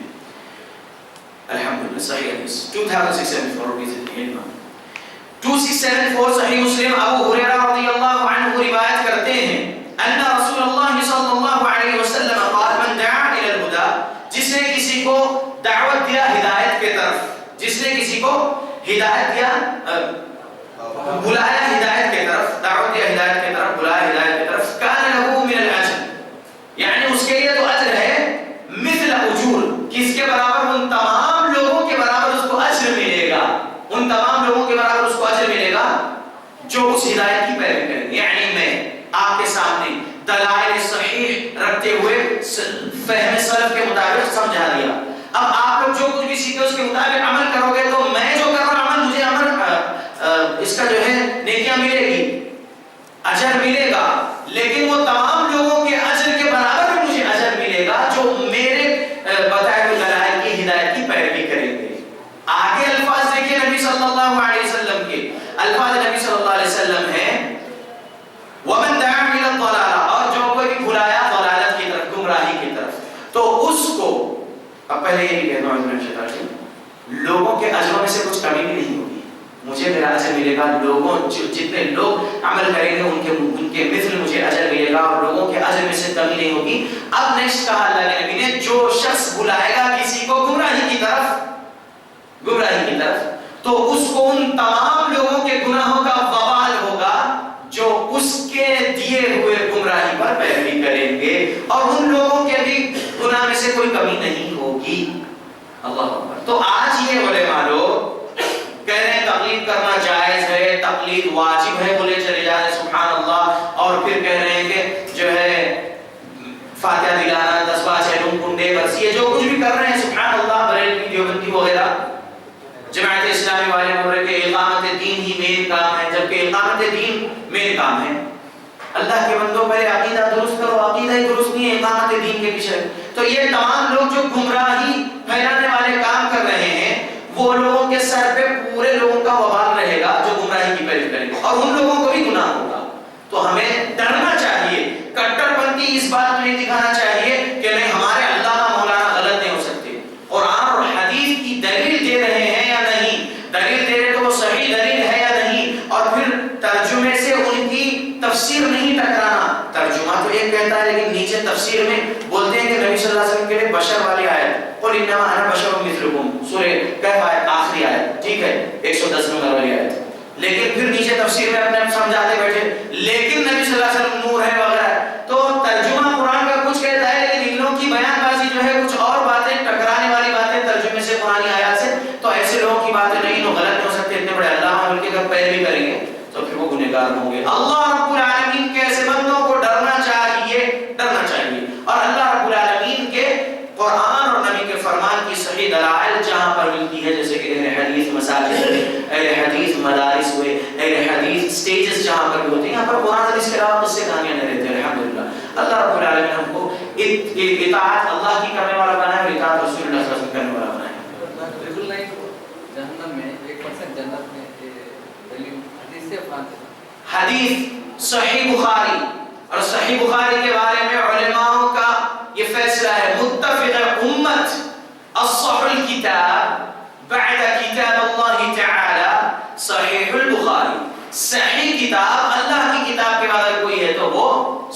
الحمدللہ صحیح حدیث 2674 2674 صحیح مسلم۔ ابو ہریرہ رضی اللہ عنہ روایت کرتے ہیں ان رسول اللہ صلی اللہ علیہ وسلم قال من دعا الى الهدى، جس نے کسی کو دعوت دیا ہدایت کے طرف، جس نے کسی کو ہدایت دیا، بلایا ہدایت کے طرف، دعوت دیا ہدایت کے طرف، بلایا ہدایت کی طرف، کان له من الاجر، یعنی اس کے لیے تو اجر ہے، مثل اجور، کس کے برابر؟ ان تمام لوگوں کے برابر اس کو اجر ملے گا، ان تمام لوگوں کے برابر اس کو اجر ملے گا جو اس ہدایت کی پیروی کریں گے۔ یعنی میں آپ کے سامنے دلائل صحیح رکھتے ہوئے فہم سلف کے مطابق سمجھا دیا. اب آپ لوگ جو کچھ بھی سیکھے اس کے مطابق عمل کرو گے تو میں جو کر رہا ہوں مجھے اس کا جو ہے نیکیاں ملے گی، اجر ملے گا، لیکن وہ تمام لوگوں کے اجر کے برابر مجھے اجر ملے گا جو میرے بتائے ہوئے دلائل کی ہدایت کی پیروی کریں گے. آگے الفاظ دیکھیے نبی صلی اللہ علیہ وسلم کے. الفاظ نبی صلی اللہ علیہ وسلم ہیں وَمَنْ دَعَا إِلَى الضَّلَالَةِ، اور جو کوئی بھی بھلایا ضلالت کی طرف، گمراہی کی طرف، تو اس کو، اب پہلے یہ بھی کہتا ہوں لوگوں کے اجروں میں سے کچھ کمی بھی نہیں ہوگی. مجھے میرا اجر ملے گا، لوگوں جتنے لوگ عمل کریں گے ان کے مثل مجھے اجر ملے گا، اور لوگوں کے اجر میں سے کمی نہیں ہوگی. اب نیکسٹ کہا اللہ کے نبی نے جو شخص بلائے گا کسی کو گمراہی کی طرف، تو اس کو ان تمام لوگوں کے گناہوں کا وبال ہوگا جو اس کے دیے ہوئے گمراہی پر پیروی کریں گے، اور ان لوگوں کے بھی گناہ میں سے کوئی کمی نہیں ہوگی. اللہ اکبر. تو آج یہ علماء لوگ کہہ رہے ہیں تقلید کرنا جائز ہے، تقلید واجب ہے، بولے چلے جا رہے سبحان اللہ، اور پھر کہہ رہے ہیں کہ جو ہے فاتحہ دلانا، تسبیح چہلم کنڈے برسی، یہ جو کچھ بھی کر رہے ہیں سبحان اللہ، بریلوی دیوبندی وغیرہ، جماعت اسلامی والے بول رہے کہ اقامت دین ہی مین کام ہے، جبکہ اقامت دین مین کام ہے. اللہ کے بندوں پہلے عقیدہ درست کرو، عقیدہ ہی درست نہیں ہے اقامت دین کے پیچھے. تو یہ تمام لوگ جو گمراہی پھیلانے والے کام کر رہے ہیں وہ لوگوں کے سر پہ پورے لوگوں کا وبال رہے گا جو گمراہی کی پیروی کریں گے، اور ان لوگوں کو بھی گناہ ہوگا. تو ہمیں ڈرنا چاہیے، کٹر پنتھی اس بات میں نہیں دکھانا چاہیے کہ نہیں ہمارے علامہ مولانا غلط نہیں ہو سکتے. قرآن اور حدیث کی دلیل دے رہے ہیں یا نہیں، دلیل دے رہے تو وہ صحیح دلیل ہے یا نہیں، اور پھر ترجمے سے ان کی تفسیر نہیں ٹکرانا. ترجمہ تو ایک کہتا ہے لیکن نیچے تفسیر میں بولتے ہیں کہ نبی صلی اللہ علیہ وسلم کے لیے بشر والی آیت، قل انما انا بشر مثلکم، سورہ کہف آیت آخری آیت، ٹھیک ہے 110 نمبر والی آیت، لیکن پھر نیچے تفسیر میں اپنے سمجھاتے بیٹھے لیکن نبی صلی اللہ علیہ وسلم نور ہے وغیرہ. تو ترجمہ قرآن کا کچھ کہتا ہے لیکن ان لوگوں کی بیان بازی جو ہے کچھ اور باتیں، ٹکرانے والی باتیں ترجمے سے قرآن آیات سے. تو ایسے لوگوں کی باتیں نہیں، وہ غلط ہو سکتے، اتنے بڑے علامہ مل کے اگر پیروی کریں گے تو پھر وہ گنہگار ہوں گے. اللہ رب العالمین کے ایسے بندوں کو ڈرنا چاہیے، ڈرنا چاہیے. اور اللہ رب العالمین کے قرآن اور نبی کے فرمان کی صحیح دلائل جہاں پر ملتی ہے، جیسے کہ اہل حدیث مساجد ہوئے، اہل حدیث مدارس ہوئے، اہل حدیث سٹیجز جہاں پر بھی ہوتے ہیں، یہاں پر قرآن حدیث کے علاوہ قصے کہانیاں نہیں رہتے. الحمدللہ اللہ رب العالمین ہم کو اطاعت اللہ کی کرنے والا بنائے اور اطاعت رسول اللہ صلی اللہ علیہ وسلم کرنے والا بنائے. جہنم میں 1% جنت میں حدیث سے حدیث صحیح بخاری، اور صحیح بخاری کے بارے میں علماء کا یہ فیصلہ ہے متفق امت اصح الكتاب بعد کتاب اللہ تعالی صحیح البخاری. صحیح کتاب اللہ کی کتاب کے بعد اگر کوئی ہے تو وہ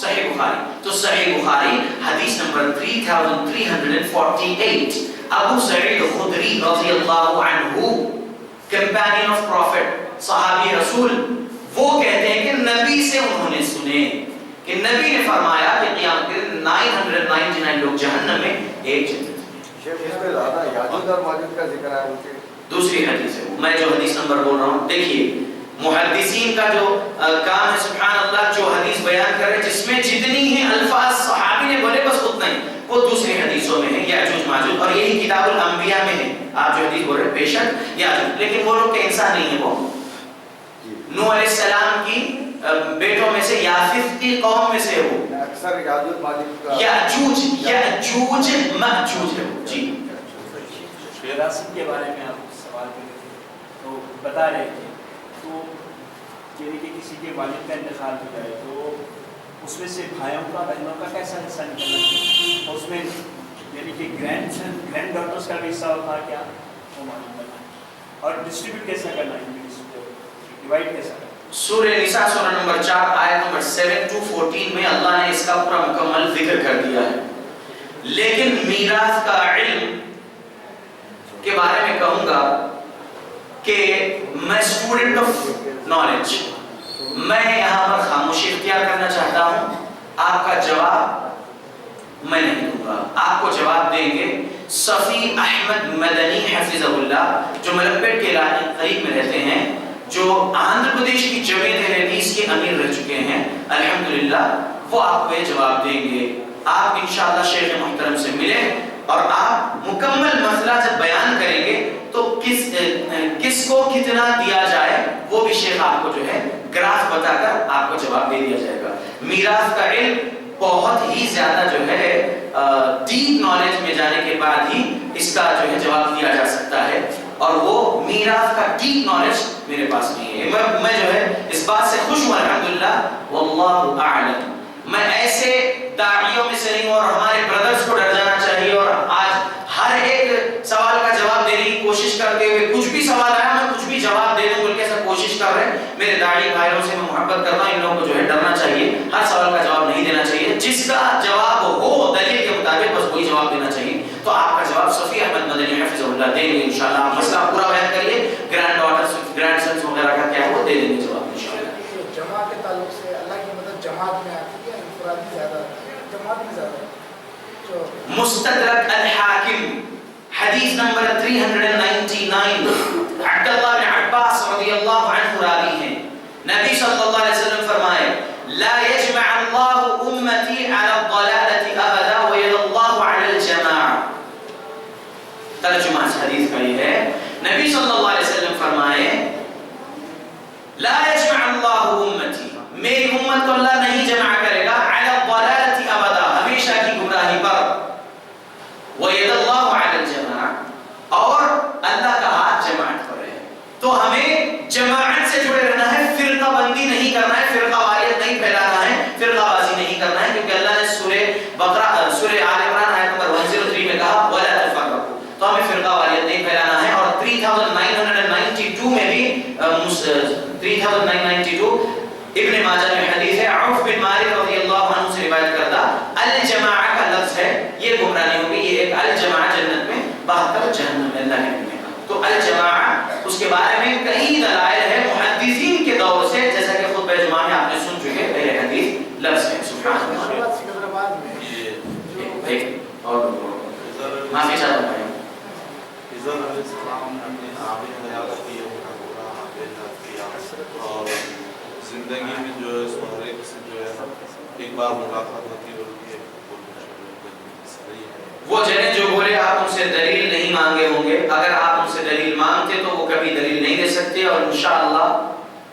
صحیح بخاری. تو صحیح بخاری حدیث نمبر 3348، ابو سعید خدری رضی اللہ عنہ، کمپینین آف پروفٹ، صحابی رسول، وہ کہتے ہیں کہ نبی سے انہوں نے سنے کہ نبی نے فرمایا کہ قیامت کے دن 999 لوگ جہنم میں، ایک جنت میں. شیخ اس میں زیادہ یاجوج اور ماجوج کا ذکر ہے ان کے. دوسری حدیث ہے، میں جو حدیث نمبر بول رہا ہوں دیکھیے، محدثین کا جو کام ہے سبحان اللہ، جو حدیث بیان کرے جس میں جتنی ہی الفاظ صحابی نے بولے بس اتنا ہی وہ دوسری حدیثوں میں ہے، یاجوج ماجوج، اور یہی کتاب الانبیاء میں ہے. آپ جو حدیث بول رہے ہیں بے شک یاجوج، لیکن وہ لوگ کے انسان نہیں ہے، وہ نوح علیہ السلام کی بیٹوں میں سے، یافث کی قوم میں سے وہ اکثر یاجوج ماجوج کا یاجوج ماجوج ہے. جی وراثت کے بارے میں آپ سوال کر رہے تھے تو بتا رہے تھے، تو یعنی کہ کسی کے والد کا انتقال ہو جائے تو اس میں سے بھائیوں کا بہنوں کا کیسا حصہ نکلنا چاہیے، اور اس میں یعنی کہ گرینڈ ڈاٹرس کا بھی حصہ ہوتا کیا وہ معلوم کرنا ہے، اور ڈسٹریبیوٹ کیسا کرنا ہے، ڈیوائڈ کیسا کرنا ہے. سورہ نساء سورہ نمبر 4 آیت نمبر 7 to 14 میں اللہ نے اس کا پورا مکمل ذکر کر دیا ہے. لیکن میراث کا علم کے بارے میں کہوں گا کہ میں اسٹوڈنٹ آف نالج، میں یہاں پر خاموشی اختیار کرنا چاہتا ہوں. آپ کا جواب میں نہیں دوں گا، آپ کو جواب دیں گے صفی احمد مدنی حفظہ اللہ، جو ملکپیٹ کے علاقے قریب میں رہتے ہیں. جو آندھرا پردیش کی جمعیت حدیث کے امیر رہ چکے ہیں الحمدللہ، وہ آپ کو یہ جواب دیں گے۔ آپ انشاءاللہ شیخ محترم سے ملیں اور آپ مکمل مسئلہ جب بیان کریں گے تو کس کو کتنا دیا جائے وہ بھی شیخ آپ کو جو ہے گراف بتا کر آپ کو جواب دے دیا جائے گا۔ میراث کا علم بہت ہی زیادہ جو ہے ڈیپ نالج میں جانے کے بعد ہی اس کا جو ہے جواب دیا جا سکتا ہے، اور وہ میراث کا ڈیپ نالج میرے پاس نہیں ہے۔ میں جو ہے اس بات سے خوش ہوں الحمدللہ، واللہ اعلم۔ میں ایسے داعیوں میں سے نہیں ہوں، اور ہمارے بردرز کو ڈر جانا چاہیے اور آج ہر ایک سوال کا جواب دینے کی کوشش کرتے ہوئے کچھ بھی سوال آیا میں کچھ بھی جواب دے دوں بلکہ سب کوشش کر رہے ہیں۔ میرے داعی بھائیوں سے میں محبت کرتا ہوں، ان لوگوں کو جو ہے ڈرنا چاہیے، ہر سوال کا جواب نہیں دینا چاہیے، جس کا جواب ہو دلیل کے مطابق بس وہی جواب دینا چاہیے۔ تو آپ کا جواب صفی احمد مدنی حفظہ اللہ دیں گے انشاءاللہ۔ آپ مسئلہ پورا بیان کریے، گرینڈ ڈاٹرز گرینڈ سنس وغیرہ کا کیا ہے وہ دے دیں گے جواب انشاءاللہ۔ جماعت کے تعلق سے اللہ کی مدد جماعت میں آتی ہے، انفرادی زیادہ جماعت میں زیادہ؟ مستدرک الحاکم حدیث نمبر 399 عبداللہ بن عباس رضی اللہ عنہ راوی ہیں، نبی صلی اللہ علیہ وسلم فرمائے لا يجمع اللہ امتی علی الضلالة ابدا وید اللہ علی الجماع۔ ترجمہ اس حدیث کا یہ ہے، نبی صلی اللہ علیہ وسلم فرمائے لا يجمع اللہ امتی، میری امت کو اللہ نہیں جمع کرے گا علی الضلالة ابدا، ہمیشہ کی گمراہی پر، وید اللہ علی الجماع، اور اللہ کا ہاتھ جماعت پر ہے۔ تو ہمیں جماعت سے جڑے رہنا ہے، فرقہ بندی نہیں کرنا ہے، فرقہ واریت نہیں پھیلانا ہے، فرقہ بازی نہیں کرنا ہے، کیونکہ اللہ نے سورہ آل عمران آیت نمبر 103 میں کہا وَلَا تَفَرَّقُوا، تو ہمیں فرقہ واریت نہیں پھیلانا ہے۔ اور 3992 میں بھی 3992 ابن ماجہ میں حدیث ہے، عوف بن مالک رضی اللہ عنہ سے روایت کردہ الجماعہ کا لفظ ہے، یہ گمراہ نہیں ہوگی، یہ ایک الجماعہ جنت میں 72 جہنم میں اللہ نے کہا۔ تو الجماعہ اس کے بارے میں کئی دلائل ہے محدثین کے دور سے، جیسا کہ خطبہ جمعہ میں آپ نے سن چکے پہلے حدیث لفظ ہے۔ سبحان اللہ۔ اور معافی چاہتا ہوں بھائی، خضر علیہ السلام نے اپنی آب حیات کی اور زندگی میں جو ہے سو ہر ایک سے جو ہے ایک بار ملاقات ہوتی ہے، وہ جنہیں جو بولے آپ ان سے دلیل نہیں مانگے ہوں گے، اگر آپ ان سے دلیل مانگتے تو وہ کبھی دلیل نہیں دے سکتے، اور انشاءاللہ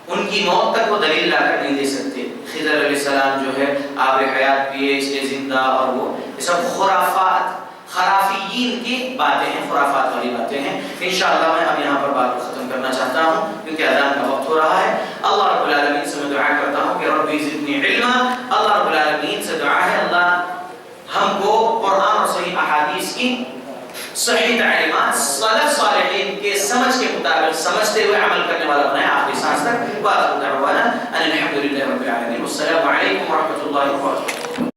ان کی موت تک وہ دلیل لا کر نہیں دے سکتے۔ خضر علیہ السلام جو ہے آب حیات بھی ہے، اس لیے زندہ، اور وہ یہ سب خرافات خرافیین کی باتیں ہیں، خرافات والی باتیں ہیں۔ انشاءاللہ میں اب یہاں پر بات کو ختم کرنا چاہتا ہوں کیونکہ اذان کا وقت ہو رہا ہے۔ اللہ رب العالمین سے میں دعا کرتا ہوں کہ ربی زدنی علما، اللہ رب العالمین سے دعا ہے اللہ ہم کو قرآن اور صحیح احادیث کی صحیح تعلیمات سلف صالحین کے سمجھ کے مطابق سمجھتے ہوئے عمل کرنے والا بنائے آخری سانس تک۔ وآخر دعوانا ان الحمد للہ رب العالمین، والسلام علیکم ورحمۃ اللہ وبرکاتہ۔